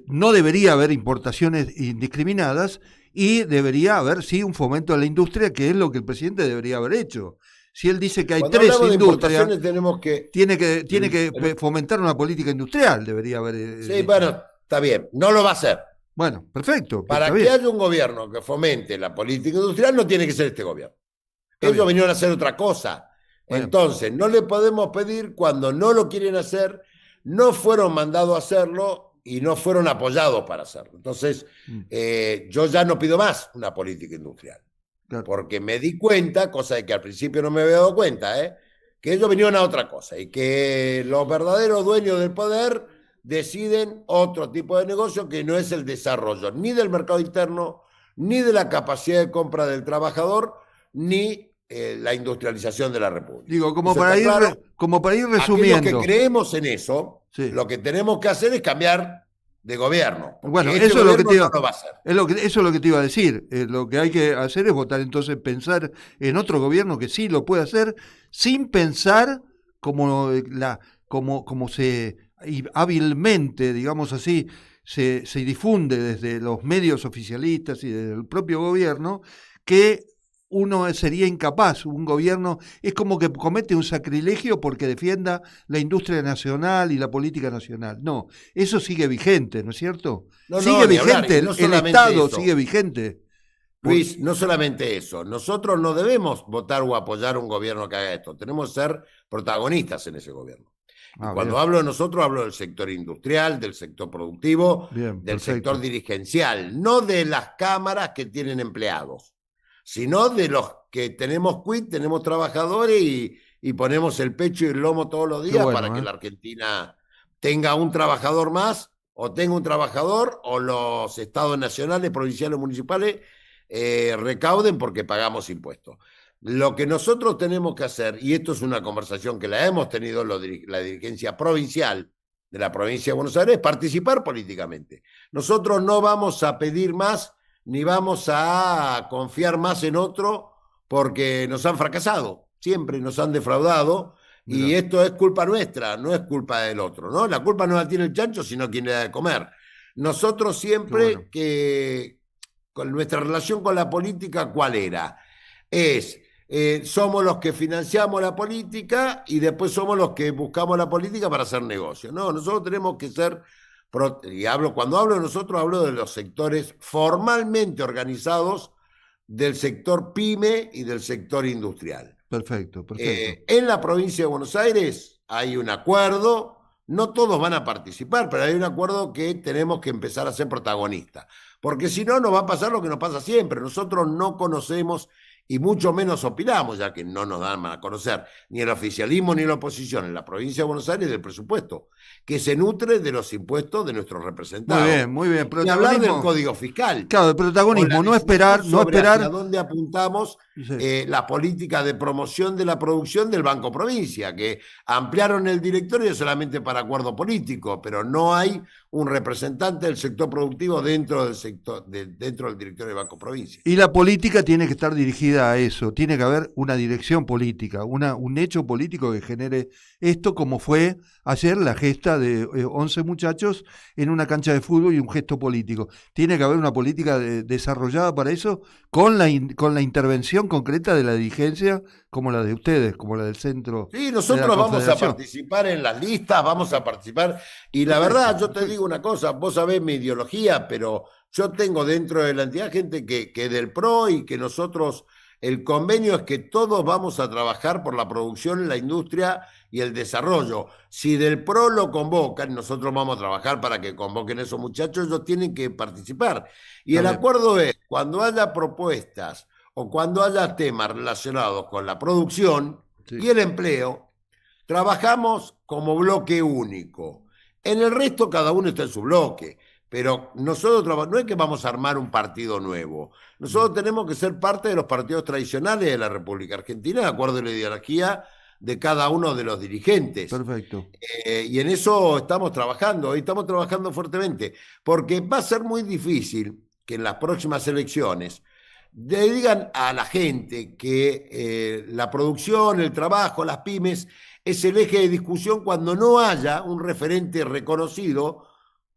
Speaker 16: no debería haber importaciones indiscriminadas y debería haber, sí, un fomento de la industria, que es lo que el presidente debería haber hecho. Si él dice que hay
Speaker 20: Cuando
Speaker 16: 3 industrias,
Speaker 20: tiene
Speaker 16: que fomentar una política industrial, debería haber.
Speaker 20: Sí, bueno, está bien, no lo va a hacer.
Speaker 16: Bueno, perfecto.
Speaker 20: Para que haya un gobierno que fomente la política industrial, no tiene que ser este gobierno. Ellos vinieron a hacer otra cosa. Bueno. Entonces, no le podemos pedir cuando no lo quieren hacer, no fueron mandados a hacerlo y no fueron apoyados para hacerlo. Entonces, yo ya no pido más una política industrial. Claro. Porque me di cuenta, cosa de que al principio no me había dado cuenta, que ellos vinieron a otra cosa y que los verdaderos dueños del poder deciden otro tipo de negocio que no es el desarrollo ni del mercado interno, ni de la capacidad de compra del trabajador, ni la industrialización de la República.
Speaker 16: Digo, como para ir resumiendo.
Speaker 20: Aquellos que creemos en eso, sí, lo que tenemos que hacer es cambiar de gobierno.
Speaker 16: Bueno, eso es lo que te iba, eso es lo que te iba a decir. Lo que hay que hacer es votar, entonces, pensar en otro gobierno que sí lo puede hacer, sin pensar como se hábilmente, digamos así, se difunde desde los medios oficialistas y desde el propio gobierno, que uno sería incapaz, un gobierno es como que comete un sacrilegio porque defienda la industria nacional y la política nacional. No, eso sigue vigente, ¿no es cierto? Sigue vigente, el Estado sigue vigente.
Speaker 20: Luis, no solamente eso, nosotros no debemos votar o apoyar un gobierno que haga esto, tenemos que ser protagonistas en ese gobierno. Cuando hablo de nosotros, hablo del sector industrial, del sector productivo, del sector dirigencial, no de las cámaras que tienen empleados, sino de los que tenemos quit, tenemos trabajadores y ponemos el pecho y el lomo todos los días para que la Argentina tenga un trabajador más, o tenga un trabajador, o los estados nacionales, provinciales, municipales recauden porque pagamos impuestos. Lo que nosotros tenemos que hacer, y esto es una conversación que la hemos tenido la dirigencia provincial de la provincia de Buenos Aires, es participar políticamente. Nosotros no vamos a pedir más, ni vamos a confiar más en otro, porque nos han fracasado, siempre nos han defraudado, y esto es culpa nuestra, no es culpa del otro, ¿no? La culpa no la tiene el chancho, sino quien le da de comer. Nosotros siempre que, con nuestra relación con la política, ¿cuál era? Somos los que financiamos la política y después somos los que buscamos la política para hacer negocio. No, nosotros tenemos que ser, y cuando hablo de nosotros, hablo de los sectores formalmente organizados del sector pyme y del sector industrial.
Speaker 16: Perfecto.
Speaker 20: En la provincia de Buenos Aires hay un acuerdo No todos van a participar, pero hay un acuerdo que tenemos que empezar a ser protagonistas. Porque si no, nos va a pasar lo que nos pasa siempre. Nosotros no conocemos y mucho menos opinamos, ya que no nos dan a conocer ni el oficialismo ni la oposición en la provincia de Buenos Aires del presupuesto, que se nutre de los impuestos de nuestros representados.
Speaker 16: Muy bien.
Speaker 20: Y hablar del Código Fiscal.
Speaker 16: Claro, el protagonismo, no esperar.
Speaker 20: ¿A dónde apuntamos la política de promoción de la producción del Banco Provincia? Que ampliaron el directorio solamente para acuerdo político, pero no hay un representante del sector productivo dentro del directorio del Banco Provincia.
Speaker 16: Y la política tiene que estar dirigida a eso, tiene que haber una dirección política, un hecho político que genere esto, como fue ayer la gesta de 11 muchachos en una cancha de fútbol y un gesto político. Tiene que haber una política desarrollada para eso, con la intervención concreta de la dirigencia, como la de ustedes, como la del centro.
Speaker 20: Sí, nosotros vamos a participar en las listas, vamos a participar, y la verdad, yo te digo una cosa, vos sabés mi ideología, pero yo tengo dentro de la entidad gente que del PRO, y que nosotros, el convenio es que todos vamos a trabajar por la producción, la industria y el desarrollo. Si del PRO lo convocan, nosotros vamos a trabajar para que convoquen a esos muchachos, ellos tienen que participar. Y el acuerdo es, cuando haya propuestas o cuando haya temas relacionados con la producción y el empleo, trabajamos como bloque único. En el resto cada uno está en su bloque, pero nosotros no es que vamos a armar un partido nuevo. Nosotros tenemos que ser parte de los partidos tradicionales de la República Argentina, de acuerdo a la ideología de cada uno de los dirigentes.
Speaker 16: Perfecto.
Speaker 20: Y en eso estamos trabajando, y estamos trabajando fuertemente, porque va a ser muy difícil que en las próximas elecciones le digan a la gente que la producción, el trabajo, las pymes es el eje de discusión cuando no haya un referente reconocido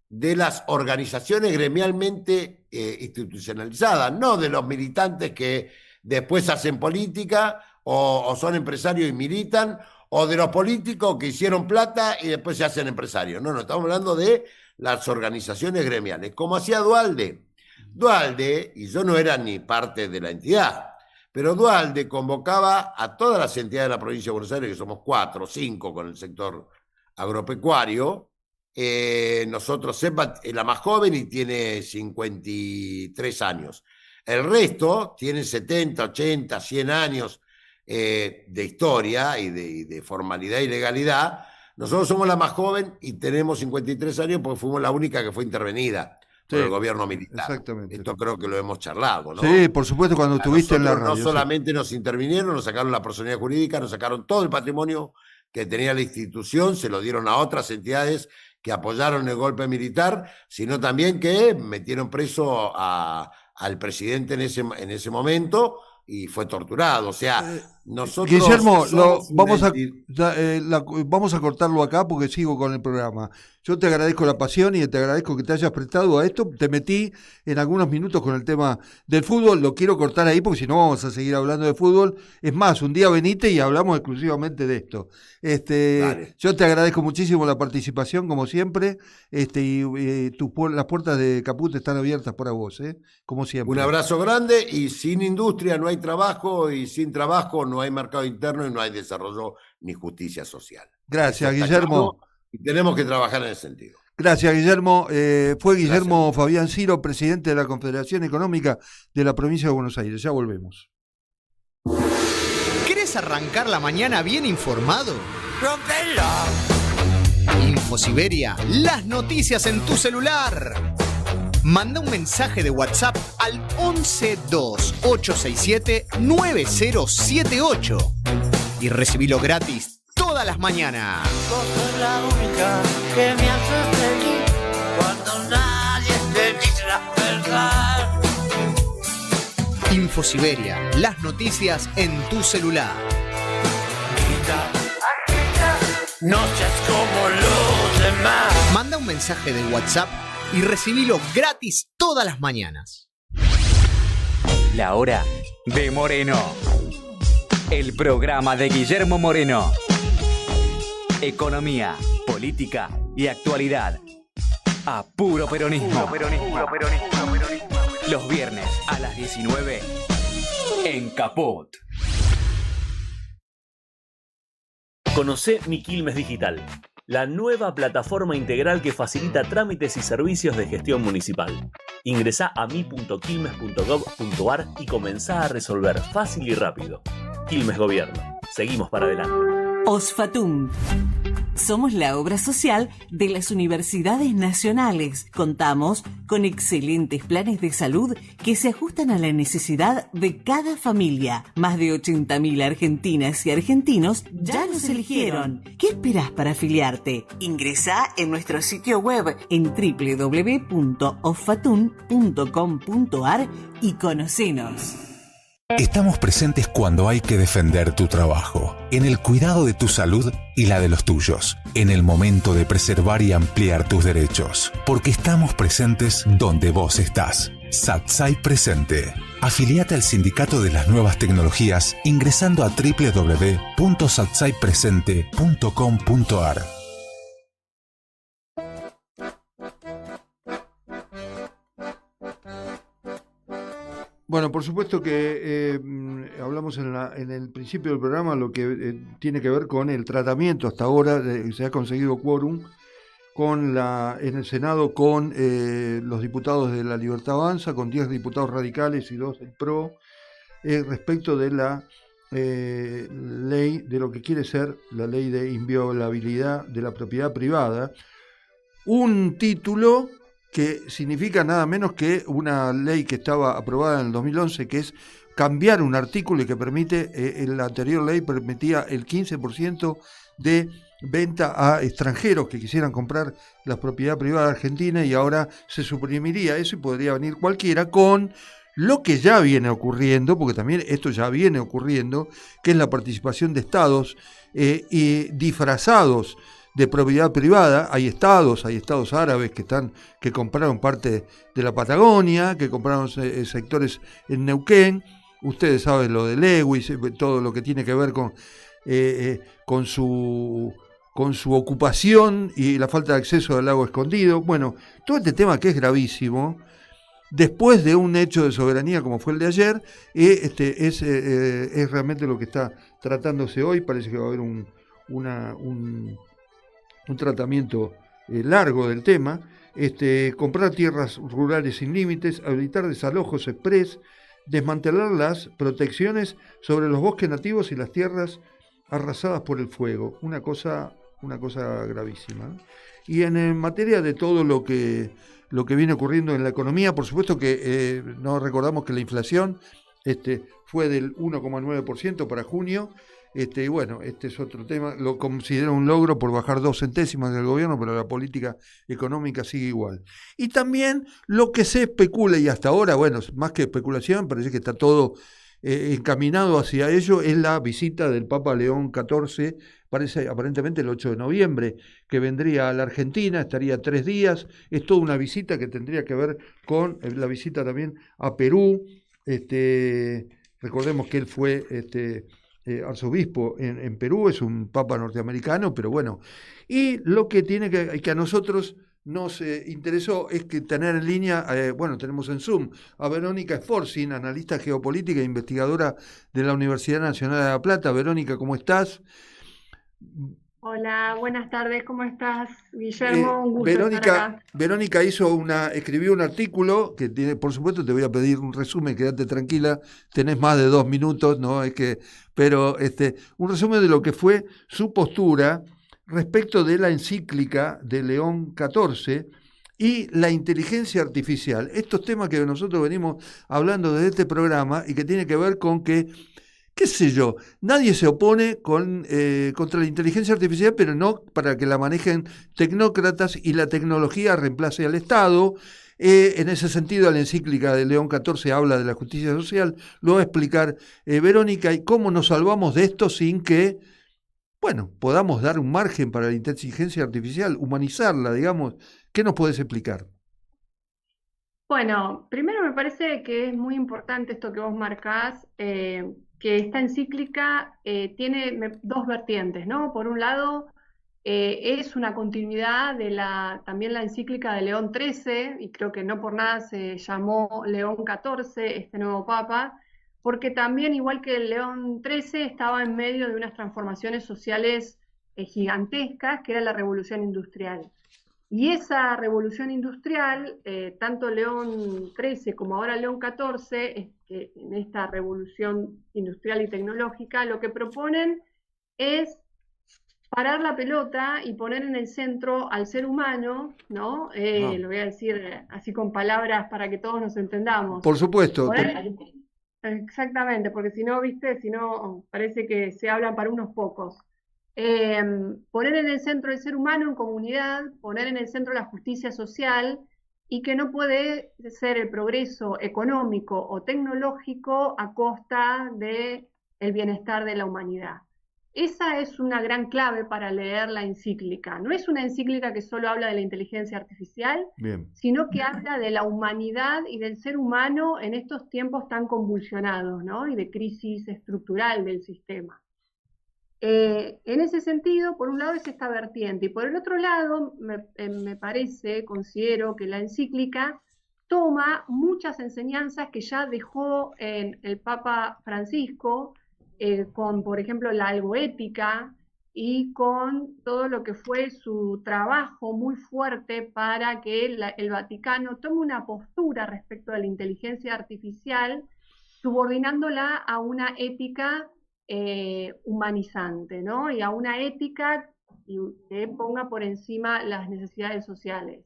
Speaker 20: de las organizaciones gremialmente institucionalizadas, no de los militantes que después hacen política o son empresarios y militan, o de los políticos que hicieron plata y después se hacen empresarios. No, estamos hablando de las organizaciones gremiales, como hacía Duhalde. Duhalde, y yo no era ni parte de la entidad, pero Duhalde convocaba a todas las entidades de la provincia de Buenos Aires, que somos 4 o 5 con el sector agropecuario. Nosotros, Sepa es la más joven y tiene 53 años. El resto tiene 70, 80, 100 años de historia y de formalidad y legalidad. Nosotros somos la más joven y tenemos 53 años porque fuimos la única que fue intervenida por el gobierno militar.
Speaker 16: Exactamente.
Speaker 20: Esto creo que lo hemos charlado, ¿no?
Speaker 16: Sí, por supuesto, cuando estuviste en la radio.
Speaker 20: No solamente nos intervinieron, nos sacaron la personalidad jurídica, nos sacaron todo el patrimonio que tenía la institución, se lo dieron a otras entidades que apoyaron el golpe militar, sino también que metieron preso al presidente en ese momento y fue torturado. O sea, nosotros...
Speaker 16: Guillermo, vamos a cortarlo acá porque sigo con el programa. Yo te agradezco la pasión y te agradezco que te hayas prestado a esto. Te metí en algunos minutos con el tema del fútbol. Lo quiero cortar ahí porque si no vamos a seguir hablando de fútbol. Es más, un día venite y hablamos exclusivamente de esto. Yo te agradezco muchísimo la participación, como siempre. Las puertas de Caput están abiertas para vos, como siempre.
Speaker 20: Un abrazo grande, y sin industria no hay trabajo, y sin trabajo no hay mercado interno y no hay desarrollo ni justicia social.
Speaker 16: Gracias, Guillermo.
Speaker 20: Y tenemos que trabajar en ese sentido.
Speaker 16: Gracias, Guillermo. Fue Guillermo Fabián Ciro, presidente de la Confederación Económica de la Provincia de Buenos Aires. Ya volvemos.
Speaker 13: ¿Querés arrancar la mañana bien informado?
Speaker 14: ¡Rompelo!
Speaker 13: InfoSiberia, las noticias en tu celular. Manda un mensaje de WhatsApp al 1128679078 y recibilo gratis todas las mañanas.
Speaker 14: Vos sos la única que me hace feliz cuando nadie te dice la verdad.
Speaker 13: InfoSiberia, las noticias en tu celular.
Speaker 14: No seas como los demás.
Speaker 13: Manda un mensaje de WhatsApp y recibilo gratis todas las mañanas.
Speaker 5: La hora de Moreno. El programa de Guillermo Moreno. Economía, política y actualidad. A puro peronismo. Los viernes a las 19 en Caput.
Speaker 17: Conocé Mi Quilmes Digital, la nueva plataforma integral que facilita trámites y servicios de gestión municipal. Ingresá a mi.quilmes.gov.ar y comenzá a resolver fácil y rápido. Quilmes Gobierno. Seguimos para adelante.
Speaker 18: Osfatum. Somos la obra social de las universidades nacionales. Contamos con excelentes planes de salud que se ajustan a la necesidad de cada familia. Más de 80.000 argentinas y argentinos ya nos eligieron. ¿Qué esperás para afiliarte? Ingresá en nuestro sitio web en www.osfatum.com.ar y conocenos.
Speaker 3: Estamos presentes cuando hay que defender tu trabajo, en el cuidado de tu salud y la de los tuyos, en el momento de preservar y ampliar tus derechos, porque estamos presentes donde vos estás. SATSAI Presente. Afiliate al Sindicato de las Nuevas Tecnologías ingresando a www.satsaipresente.com.ar.
Speaker 16: Bueno, por supuesto que hablamos en el principio del programa lo que tiene que ver con el tratamiento. Hasta ahora se ha conseguido quórum en el Senado con los diputados de La Libertad Avanza, con 10 diputados radicales y 2 del PRO, respecto de la ley, de lo que quiere ser la ley de inviolabilidad de la propiedad privada. Un título que significa nada menos que una ley que estaba aprobada en el 2011, que es cambiar un artículo y que permite, la anterior ley permitía el 15% de venta a extranjeros que quisieran comprar la propiedad privada argentina, y ahora se suprimiría eso y podría venir cualquiera, con lo que ya viene ocurriendo, porque también esto ya viene ocurriendo, que es la participación de estados y disfrazados de propiedad privada. Hay estados árabes que compraron parte de la Patagonia, que compraron sectores en Neuquén. Ustedes saben lo de Lewis, todo lo que tiene que ver con su ocupación y la falta de acceso al lago Escondido. Bueno, todo este tema que es gravísimo, después de un hecho de soberanía como fue el de ayer, es realmente lo que está tratándose hoy. Parece que va a haber un tratamiento largo del tema. Comprar tierras rurales sin límites, habilitar desalojos express, desmantelar las protecciones sobre los bosques nativos y las tierras arrasadas por el fuego. Una cosa gravísima, ¿no? Y en materia de todo lo que viene ocurriendo en la economía, por supuesto que no recordamos que la inflación fue del 1,9% para junio. Bueno, este es otro tema. Lo considero un logro por bajar 2 centésimas del gobierno, pero la política económica sigue igual. Y también lo que se especula, y hasta ahora, bueno, más que especulación, parece que está todo encaminado hacia ello, es la visita del Papa León XIV, parece aparentemente el 8 de noviembre, que vendría a la Argentina, estaría 3 días. Es toda una visita que tendría que ver con la visita también a Perú. Recordemos que él fue arzobispo en Perú, es un papa norteamericano, pero bueno. Y lo que que a nosotros nos interesó es que tener en línea, tenemos en Zoom a Verónica Sforzin, analista geopolítica e investigadora de la Universidad Nacional de La Plata. Verónica, ¿cómo estás?
Speaker 4: Hola, buenas tardes, ¿cómo estás, Guillermo? Un gusto estar acá.
Speaker 16: Verónica escribió un artículo que tiene, por supuesto te voy a pedir un resumen, quédate tranquila, tenés más de 2 minutos, ¿no? Pero un resumen de lo que fue su postura respecto de la encíclica de León XIV y la inteligencia artificial. Estos temas que nosotros venimos hablando desde este programa y que tiene que ver con que, qué sé yo, nadie se opone contra la inteligencia artificial, pero no para que la manejen tecnócratas y la tecnología reemplace al Estado. En ese sentido, la encíclica de León XIV habla de la justicia social. Lo va a explicar Verónica, y cómo nos salvamos de esto sin que, podamos dar un margen para la inteligencia artificial, humanizarla, digamos. ¿Qué nos podés explicar?
Speaker 4: Bueno, primero me parece que es muy importante esto que vos marcás, que esta encíclica tiene 2 vertientes, ¿no? Por un lado, es una continuidad de también la encíclica de León XIII, y creo que no por nada se llamó León XIV, este nuevo papa, porque también, igual que el León XIII, estaba en medio de unas transformaciones sociales gigantescas, que era la revolución industrial. Y esa revolución industrial, tanto León XIII como ahora León XIV, en esta revolución industrial y tecnológica, lo que proponen es parar la pelota y poner en el centro al ser humano, ¿no? Lo voy a decir así con palabras para que todos nos entendamos.
Speaker 16: Por supuesto.
Speaker 4: Exactamente, porque si no, parece que se hablan para unos pocos. Poner en el centro el ser humano en comunidad, poner en el centro la justicia social, y que no puede ser el progreso económico o tecnológico a costa del bienestar de la humanidad. Esa es una gran clave para leer la encíclica. No es una encíclica que solo habla de la inteligencia artificial, sino que habla de la humanidad y del ser humano en estos tiempos tan convulsionados, ¿no? Y de crisis estructural del sistema. En ese sentido, por un lado es esta vertiente, y por el otro lado, considero que la encíclica toma muchas enseñanzas que ya dejó en el Papa Francisco, con, por ejemplo, la algoética y con todo lo que fue su trabajo muy fuerte para que el Vaticano tome una postura respecto de la inteligencia artificial, subordinándola a una ética humanizante, ¿no? Y a una ética que ponga por encima las necesidades sociales.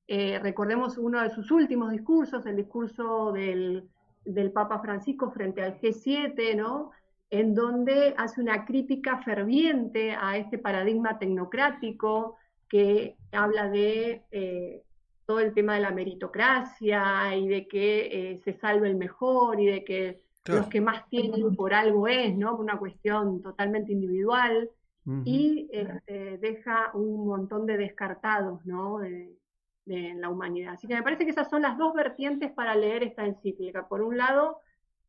Speaker 4: Recordemos uno de sus últimos discursos, el discurso del Papa Francisco frente al G7, ¿no? En donde hace una crítica ferviente a este paradigma tecnocrático que habla de todo el tema de la meritocracia y de que se salve el mejor y de que los que más tienen por algo es, ¿no? Una cuestión totalmente individual, y deja un montón de descartados, ¿no? de la humanidad. Así que me parece que esas son las dos vertientes para leer esta encíclica. Por un lado,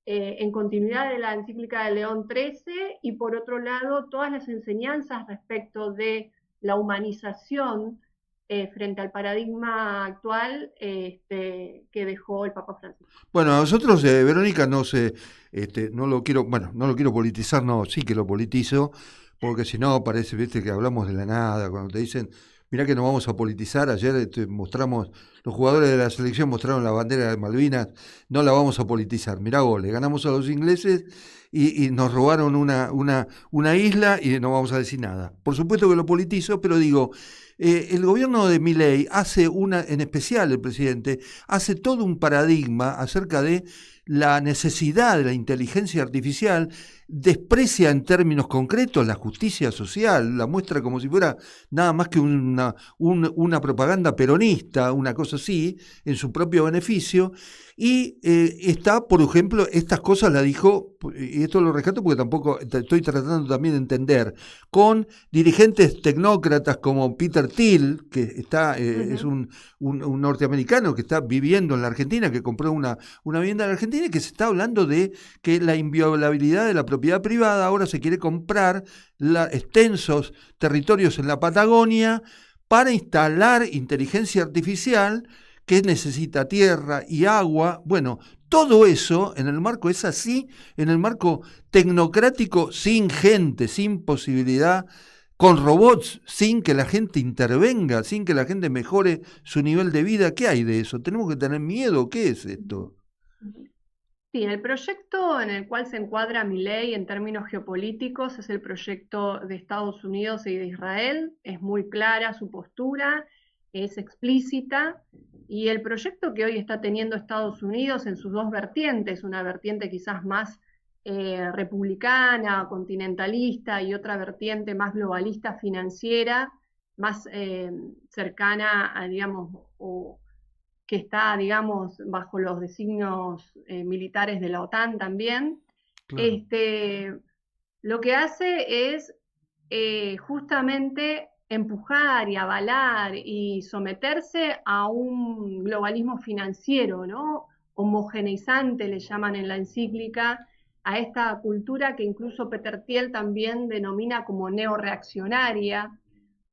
Speaker 4: en continuidad de la encíclica de León XIII, y por otro lado, todas las enseñanzas respecto de la humanización frente al paradigma actual que dejó el Papa Francisco.
Speaker 16: Bueno, a nosotros, Verónica, no lo quiero politizar, no, sí que lo politizo, porque si no parece, viste, que hablamos de la nada. Cuando te dicen, mirá que nos vamos a politizar, ayer mostramos, los jugadores de la selección mostraron la bandera de Malvinas, no la vamos a politizar. Mirá vos, le ganamos a los ingleses y nos robaron una isla y no vamos a decir nada. Por supuesto que lo politizo, pero digo, el gobierno de Milei hace en especial el presidente, hace todo un paradigma acerca de la necesidad de la inteligencia artificial, desprecia en términos concretos la justicia social, la muestra como si fuera nada más que una propaganda peronista, una cosa así, en su propio beneficio, y está, por ejemplo, estas cosas la dijo, y esto lo rescato porque tampoco estoy tratando también de entender, con dirigentes tecnócratas como Peter Thiel, que está es un norteamericano que está viviendo en la Argentina, que compró una vivienda en la Argentina, y que se está hablando de que la inviolabilidad de la propiedad privada ahora se quiere comprar extensos territorios en la Patagonia para instalar inteligencia artificial que necesita tierra y agua. Bueno, todo eso en el marco es así, en el marco tecnocrático, sin gente, sin posibilidad, con robots, sin que la gente intervenga, sin que la gente mejore su nivel de vida. ¿Qué hay de eso? ¿Tenemos que tener miedo? ¿Qué es esto?
Speaker 4: Sí, el proyecto en el cual se encuadra Milei en términos geopolíticos es el proyecto de Estados Unidos y de Israel. Es muy clara su postura, es explícita, y el proyecto que hoy está teniendo Estados Unidos en sus dos vertientes, una vertiente quizás más republicana, continentalista, y otra vertiente más globalista, financiera, más cercana a, digamos, o que está, digamos, bajo los designios militares de la OTAN también, claro. Lo que hace es justamente empujar y avalar y someterse a un globalismo financiero, ¿no? Homogeneizante, le llaman en la encíclica, a esta cultura que incluso Peter Thiel también denomina como neorreaccionaria,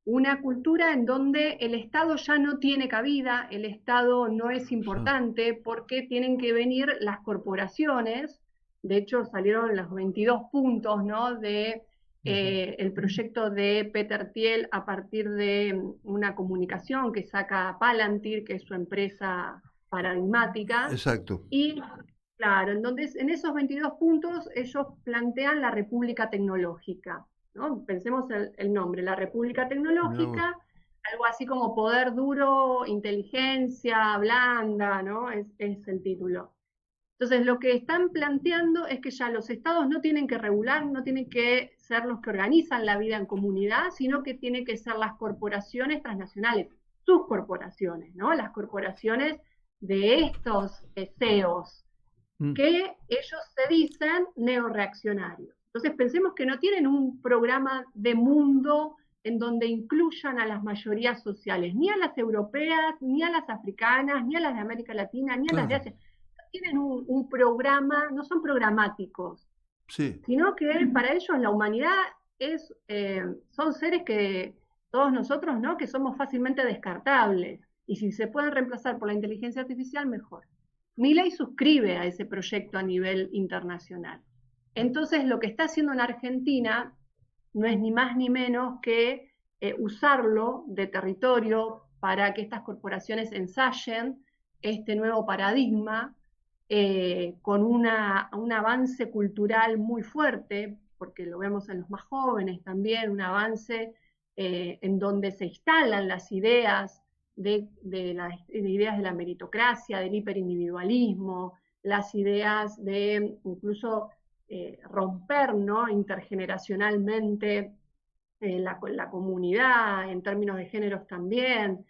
Speaker 4: una cultura en donde el Estado ya no tiene cabida, el Estado no es importante, porque tienen que venir las corporaciones. De hecho salieron los 22 puntos, ¿no?, de el proyecto de Peter Thiel a partir de una comunicación que saca Palantir, que es su empresa paradigmática.
Speaker 16: Exacto.
Speaker 4: Y claro, en esos 22 puntos ellos plantean la República Tecnológica, ¿no? Pensemos el nombre, la República Tecnológica, algo así como poder duro, inteligencia blanda, ¿no? Es el título. Entonces, lo que están planteando es que ya los estados no tienen que regular, no tienen que ser los que organizan la vida en comunidad, sino que tienen que ser las corporaciones transnacionales, sus corporaciones, ¿no? Las corporaciones de estos CEOs, que ellos se dicen neoreaccionarios. Entonces, pensemos que no tienen un programa de mundo en donde incluyan a las mayorías sociales, ni a las europeas, ni a las africanas, ni a las de América Latina, ni a las de Asia. Tienen un programa, no son programáticos, sino que para ellos la humanidad son seres que todos nosotros, ¿no? Que somos fácilmente descartables, y si se pueden reemplazar por la inteligencia artificial, mejor. Milei suscribe a ese proyecto a nivel internacional. Entonces, lo que está haciendo en Argentina no es ni más ni menos que usarlo de territorio para que estas corporaciones ensayen este nuevo paradigma, con un avance cultural muy fuerte, porque lo vemos en los más jóvenes también, un avance en donde se instalan las ideas de ideas de la meritocracia, del hiperindividualismo, las ideas de incluso romper, ¿no? Intergeneracionalmente la comunidad, en términos de géneros también.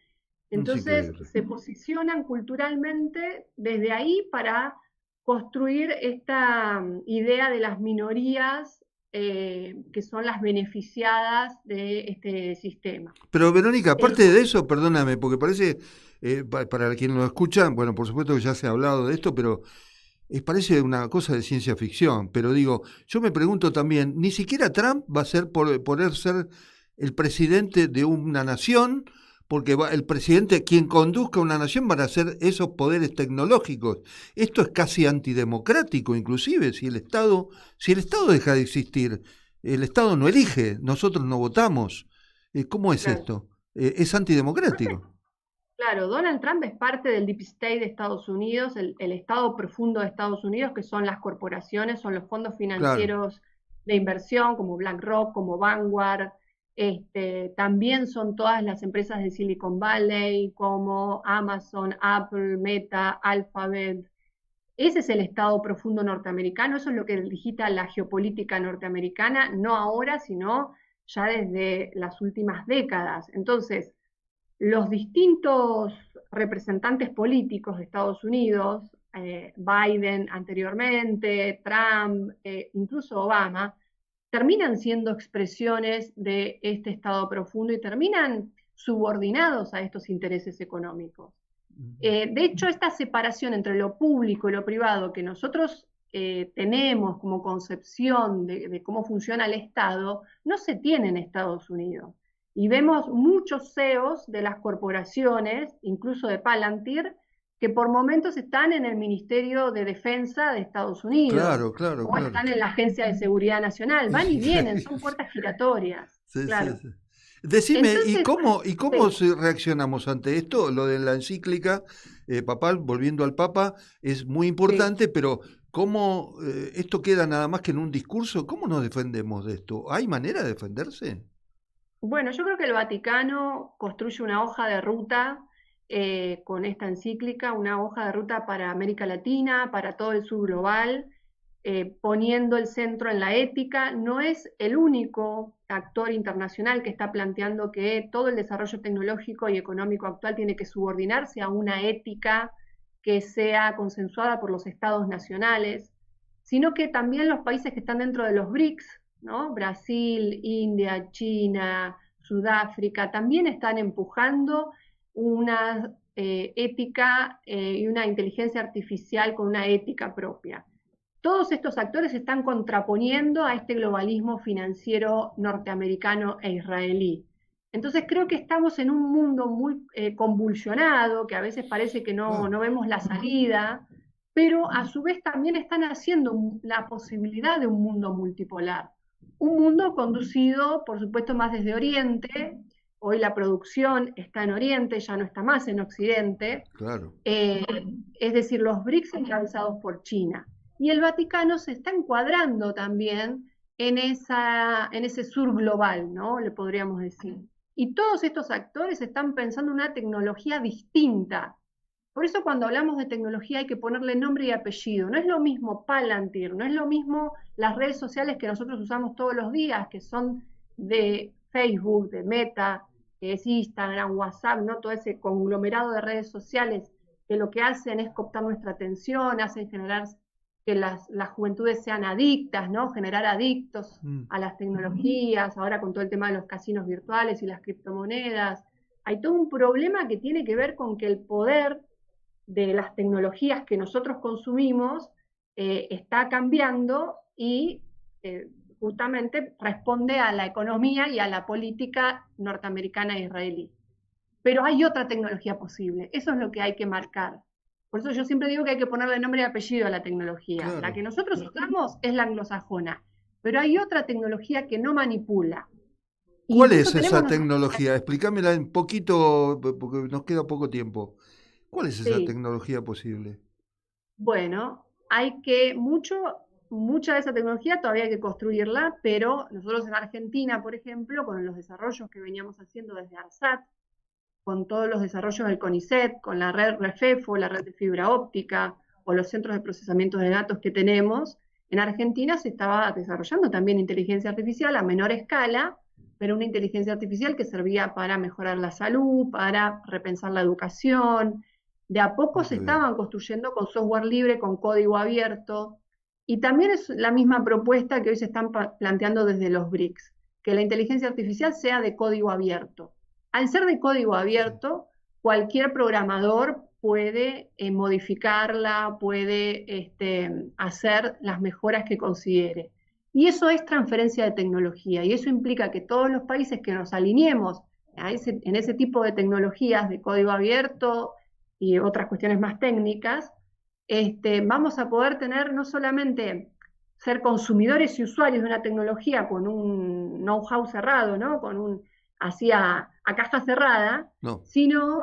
Speaker 4: Entonces se posicionan culturalmente desde ahí para construir esta idea de las minorías que son las beneficiadas de este sistema.
Speaker 16: Pero Verónica, aparte de eso, perdóname, porque parece, para quien lo escucha, bueno, por supuesto que ya se ha hablado de esto, pero parece una cosa de ciencia ficción. Pero digo, yo me pregunto también, ni siquiera Trump va a poder ser el presidente de una nación, porque el presidente, quien conduzca una nación, van a ser esos poderes tecnológicos. Esto es casi antidemocrático, inclusive, si el Estado deja de existir, el Estado no elige, nosotros no votamos. ¿Cómo es esto? Es antidemocrático.
Speaker 4: Claro, Donald Trump es parte del Deep State de Estados Unidos, el Estado profundo de Estados Unidos, que son las corporaciones, son los fondos financieros de inversión, como BlackRock, como Vanguard. También son todas las empresas de Silicon Valley, como Amazon, Apple, Meta, Alphabet. Ese es el Estado profundo norteamericano, eso es lo que digita la geopolítica norteamericana, no ahora, sino ya desde las últimas décadas. Entonces, los distintos representantes políticos de Estados Unidos, Biden anteriormente, Trump, incluso Obama, terminan siendo expresiones de este Estado profundo y terminan subordinados a estos intereses económicos. De hecho, esta separación entre lo público y lo privado que nosotros tenemos como concepción de cómo funciona el Estado, no se tiene en Estados Unidos. Y vemos muchos CEOs de las corporaciones, incluso de Palantir, que por momentos están en el Ministerio de Defensa de Estados Unidos, o están en la Agencia de Seguridad Nacional, van y vienen, son puertas giratorias. Claro.
Speaker 16: Decime, entonces, ¿y cómo reaccionamos ante esto? Lo de la encíclica papal, volviendo al Papa, es muy importante, pero ¿cómo esto queda nada más que en un discurso? ¿Cómo nos defendemos de esto? ¿Hay manera de defenderse?
Speaker 4: Bueno, yo creo que el Vaticano construye una hoja de ruta con esta encíclica, una hoja de ruta para América Latina, para todo el sur global, poniendo el centro en la ética. No es el único actor internacional que está planteando que todo el desarrollo tecnológico y económico actual tiene que subordinarse a una ética que sea consensuada por los estados nacionales, sino que también los países que están dentro de los BRICS, ¿no? Brasil, India, China, Sudáfrica, también están empujando una ética y una inteligencia artificial con una ética propia. Todos estos actores se están contraponiendo a este globalismo financiero norteamericano e israelí. Entonces creo que estamos en un mundo muy convulsionado, que a veces parece que no vemos la salida, pero a su vez también están haciendo la posibilidad de un mundo multipolar. un mundo conducido, por supuesto, más desde Oriente. Hoy la producción está en Oriente, ya no está más en Occidente.
Speaker 16: Claro.
Speaker 4: Es decir, los BRICS encabezados por China. Y el Vaticano se está encuadrando también en ese sur global, ¿no? Le podríamos decir. Y todos estos actores están pensando en una tecnología distinta. Por eso cuando hablamos de tecnología hay que ponerle nombre y apellido. No es lo mismo Palantir, no es lo mismo las redes sociales que nosotros usamos todos los días, que son de Facebook, de Meta, que es Instagram, WhatsApp, ¿no? Todo ese conglomerado de redes sociales que lo que hacen es cooptar nuestra atención, hacen generar que las juventudes sean adictas, ¿no? Generar adictos a las tecnologías, ahora con todo el tema de los casinos virtuales y las criptomonedas. Hay todo un problema que tiene que ver con que el poder de las tecnologías que nosotros consumimos está cambiando y justamente responde a la economía y a la política norteamericana e israelí. Pero hay otra tecnología posible, eso es lo que hay que marcar. Por eso yo siempre digo que hay que ponerle nombre y apellido a la tecnología. Claro. La que nosotros usamos es la anglosajona, pero hay otra tecnología que no manipula.
Speaker 16: ¿Cuál es esa tecnología? Explícamela un poquito, porque nos queda poco tiempo. ¿Cuál es esa tecnología posible?
Speaker 4: Bueno, hay que mucha de esa tecnología todavía hay que construirla, pero nosotros en Argentina, por ejemplo, con los desarrollos que veníamos haciendo desde ARSAT, con todos los desarrollos del CONICET, con la red REFEFO, la red de fibra óptica, o los centros de procesamiento de datos que tenemos, en Argentina se estaba desarrollando también inteligencia artificial a menor escala, pero una inteligencia artificial que servía para mejorar la salud, para repensar la educación. De a poco se estaban construyendo con software libre, con código abierto, y también es la misma propuesta que hoy se están planteando desde los BRICS, que la inteligencia artificial sea de código abierto. Al ser de código abierto, cualquier programador puede modificarla, puede hacer las mejoras que considere. Y eso es transferencia de tecnología, y eso implica que todos los países que nos alineemos en ese tipo de tecnologías de código abierto y otras cuestiones más técnicas, vamos a poder tener no solamente ser consumidores y usuarios de una tecnología con un know-how cerrado, ¿no? Así a caja cerrada, sino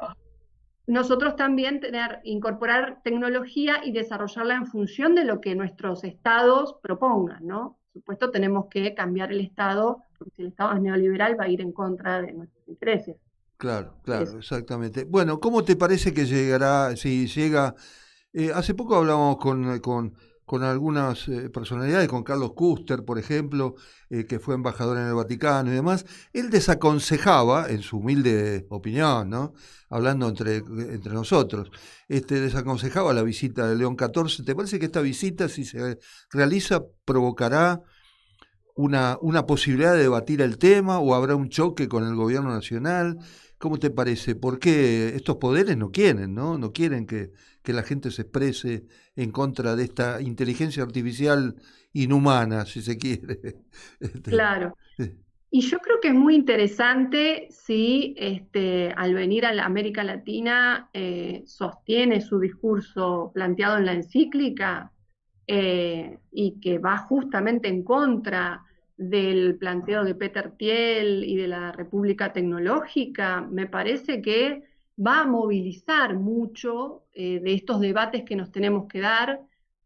Speaker 4: nosotros también incorporar tecnología y desarrollarla en función de lo que nuestros estados propongan, ¿no? Por supuesto tenemos que cambiar el estado, porque si el estado es neoliberal va a ir en contra de nuestros intereses.
Speaker 16: Claro, exactamente. Bueno, ¿cómo te parece que llegará, si llega? Hace poco hablábamos con algunas personalidades, con Carlos Kuster, por ejemplo, que fue embajador en el Vaticano y demás. Él desaconsejaba, en su humilde opinión, ¿no? Hablando entre nosotros, desaconsejaba la visita de León XIV. ¿Te parece que esta visita, si se realiza, provocará una posibilidad de debatir el tema o habrá un choque con el gobierno nacional? ¿Cómo te parece? Porque estos poderes no quieren, ¿no? No quieren que la gente se exprese en contra de esta inteligencia artificial inhumana, si se quiere.
Speaker 4: Claro. Y yo creo que es muy interesante si al venir a la América Latina sostiene su discurso planteado en la encíclica y que va justamente en contra del planteo de Peter Thiel y de la República Tecnológica. Me parece que va a movilizar mucho de estos debates que nos tenemos que dar.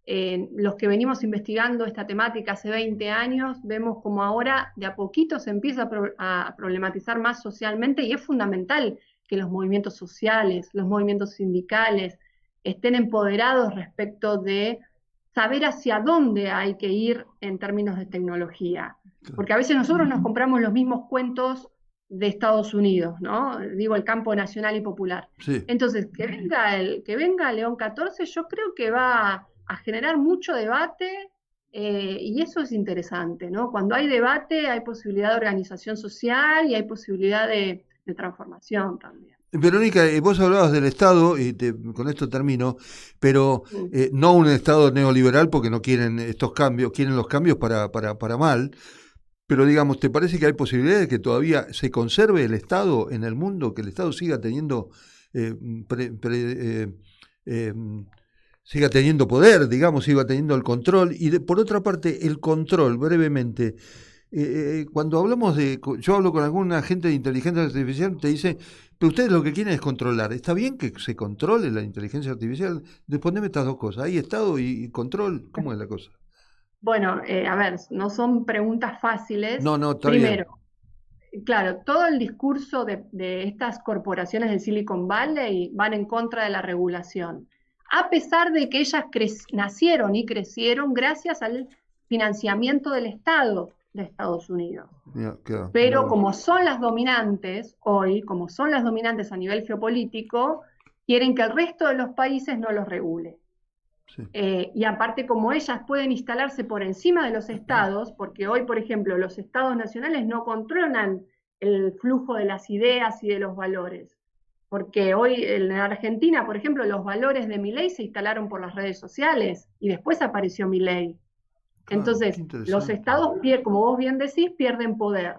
Speaker 4: Los que venimos investigando esta temática hace 20 años, vemos como ahora de a poquito se empieza a problematizar más socialmente, y es fundamental que los movimientos sociales, los movimientos sindicales estén empoderados respecto de saber hacia dónde hay que ir en términos de tecnología. Porque a veces nosotros nos compramos los mismos cuentos de Estados Unidos, ¿no? Digo, el campo nacional y popular.
Speaker 16: Sí.
Speaker 4: Entonces, que venga León XIV, yo creo que va a generar mucho debate, y eso es interesante, ¿no? Cuando hay debate hay posibilidad de organización social y hay posibilidad de transformación también.
Speaker 16: Verónica, vos hablabas del Estado, y con esto termino, pero no un Estado neoliberal, porque no quieren estos cambios, quieren los cambios para mal, pero digamos, ¿te parece que hay posibilidades de que todavía se conserve el Estado en el mundo, que el Estado siga teniendo siga teniendo poder, digamos, siga teniendo el control? Y por otra parte, el control, brevemente, cuando hablamos yo hablo con alguna gente de inteligencia artificial, te dice, pero ustedes lo que quieren es controlar. ¿Está bien que se controle la inteligencia artificial? Respondeme estas dos cosas. ¿Hay Estado y control? ¿Cómo es la cosa?
Speaker 4: Bueno, a ver, no son preguntas fáciles.
Speaker 16: No, está
Speaker 4: Primero, claro, todo el discurso de estas corporaciones del Silicon Valley van en contra de la regulación, a pesar de que ellas nacieron y crecieron gracias al financiamiento del Estado de Estados Unidos. Pero como son las dominantes hoy, como son las dominantes a nivel geopolítico, quieren que el resto de los países no los regule. Sí. Y aparte, como ellas pueden instalarse por encima de los estados, porque hoy, por ejemplo, los estados nacionales no controlan el flujo de las ideas y de los valores. Porque hoy en Argentina, por ejemplo, los valores de Milei se instalaron por las redes sociales y después apareció Milei. Entonces, los estados, como vos bien decís, pierden poder.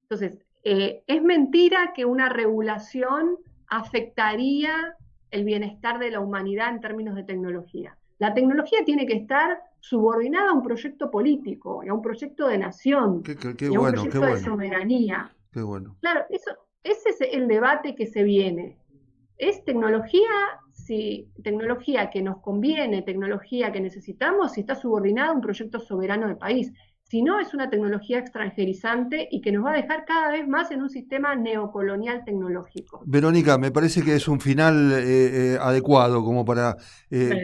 Speaker 4: Entonces, es mentira que una regulación afectaría el bienestar de la humanidad en términos de tecnología. La tecnología tiene que estar subordinada a un proyecto político, y a un proyecto de nación, y a un proyecto de soberanía.
Speaker 16: Qué bueno.
Speaker 4: Claro, ese es el debate que se viene. ¿Es tecnología? Si tecnología que nos conviene, tecnología que necesitamos, si está subordinada a un proyecto soberano de país. Si no, es una tecnología extranjerizante y que nos va a dejar cada vez más en un sistema neocolonial tecnológico.
Speaker 16: Verónica, me parece que es un final adecuado como para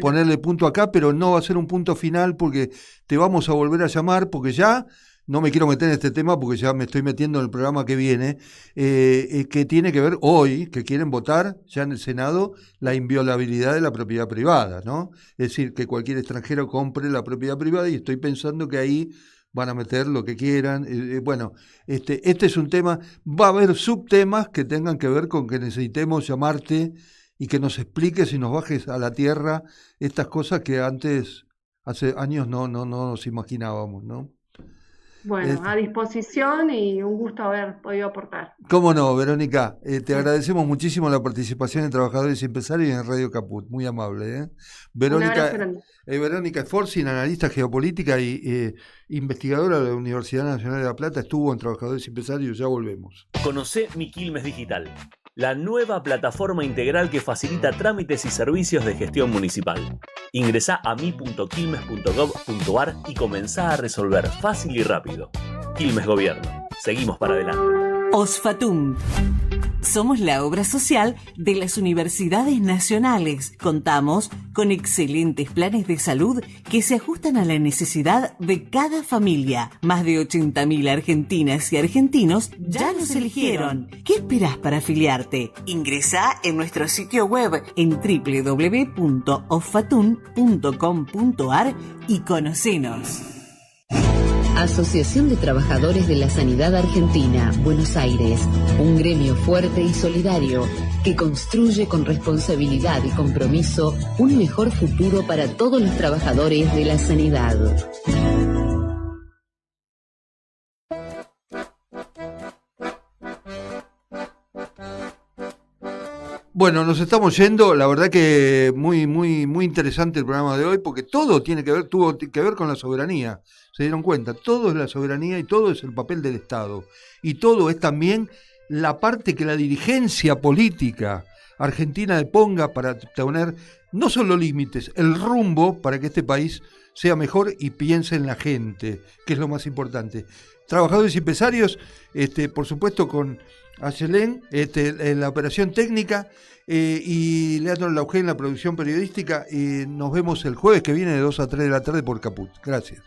Speaker 16: ponerle punto acá, pero no va a ser un punto final porque te vamos a volver a llamar, porque ya no me quiero meter en este tema porque ya me estoy metiendo en el programa que viene, que tiene que ver hoy, que quieren votar ya en el Senado la inviolabilidad de la propiedad privada, ¿no? Es decir, que cualquier extranjero compre la propiedad privada, y estoy pensando que ahí van a meter lo que quieran. Bueno, este es un tema, va a haber subtemas que tengan que ver con que necesitemos llamarte y que nos expliques y nos bajes a la tierra estas cosas que antes, hace años, no nos imaginábamos, ¿no?
Speaker 4: Bueno, a disposición y un gusto haber podido aportar.
Speaker 16: ¿Cómo no, Verónica? Te agradecemos muchísimo la participación de Trabajadores y Empresarios en Radio Caput, muy amable. Verónica Sforzi, analista geopolítica y investigadora de la Universidad Nacional de La Plata, estuvo en Trabajadores y Empresarios, ya volvemos.
Speaker 17: Conocé Mi Quilmes Digital, la nueva plataforma integral que facilita trámites y servicios de gestión municipal. Ingresá a mi.quilmes.gov.ar y comenzá a resolver fácil y rápido. Quilmes Gobierno. Seguimos para adelante.
Speaker 18: Osfatum. Somos la obra social de las universidades nacionales. Contamos con excelentes planes de salud que se ajustan a la necesidad de cada familia. Más de 80.000 argentinas y argentinos ya nos eligieron. ¿Qué esperás para afiliarte? Ingresá en nuestro sitio web en www.osfatum.com.ar y conocenos.
Speaker 19: Asociación de Trabajadores de la Sanidad Argentina, Buenos Aires. Un gremio fuerte y solidario que construye con responsabilidad y compromiso un mejor futuro para todos los trabajadores de la sanidad.
Speaker 16: Bueno, nos estamos yendo, la verdad que muy interesante el programa de hoy, porque todo tuvo que ver con la soberanía. Se dieron cuenta, todo es la soberanía y todo es el papel del Estado. Y todo es también la parte que la dirigencia política argentina le ponga para tener no solo límites, el rumbo para que este país sea mejor y piense en la gente, que es lo más importante. Trabajadores y empresarios, por supuesto con Ayelén en la operación técnica y Leandro Laugé en la producción periodística, y nos vemos el jueves que viene de 2 a 3 de la tarde por Caput. Gracias.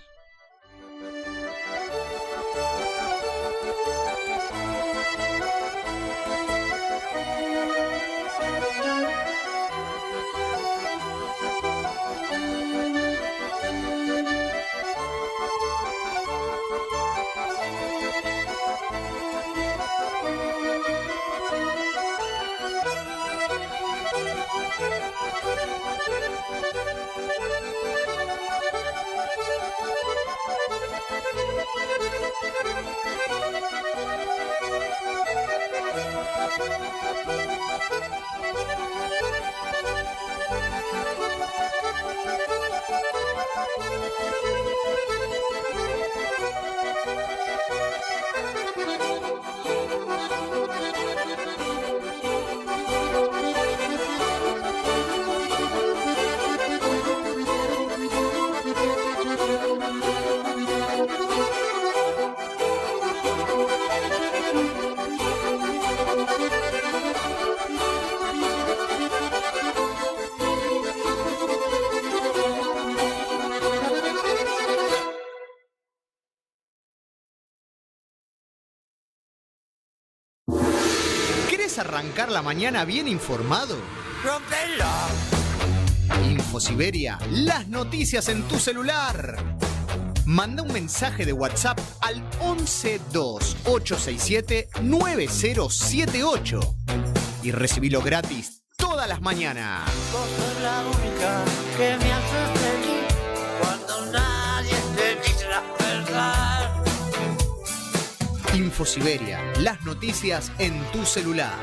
Speaker 13: ¿Querés arrancar la mañana bien informado?
Speaker 14: Rompela.
Speaker 13: InfoSiberia, las noticias en tu celular. Manda un mensaje de WhatsApp al 1128679078 y recibilo gratis todas las mañanas.
Speaker 14: Vos sos la única que me hace feliz cuando nadie te dice la verdad.
Speaker 13: InfoSiberia, las noticias en tu celular.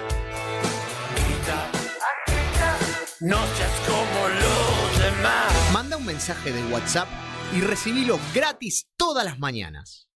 Speaker 14: No seas como los demás.
Speaker 13: Manda un mensaje de WhatsApp y recibilo gratis todas las mañanas.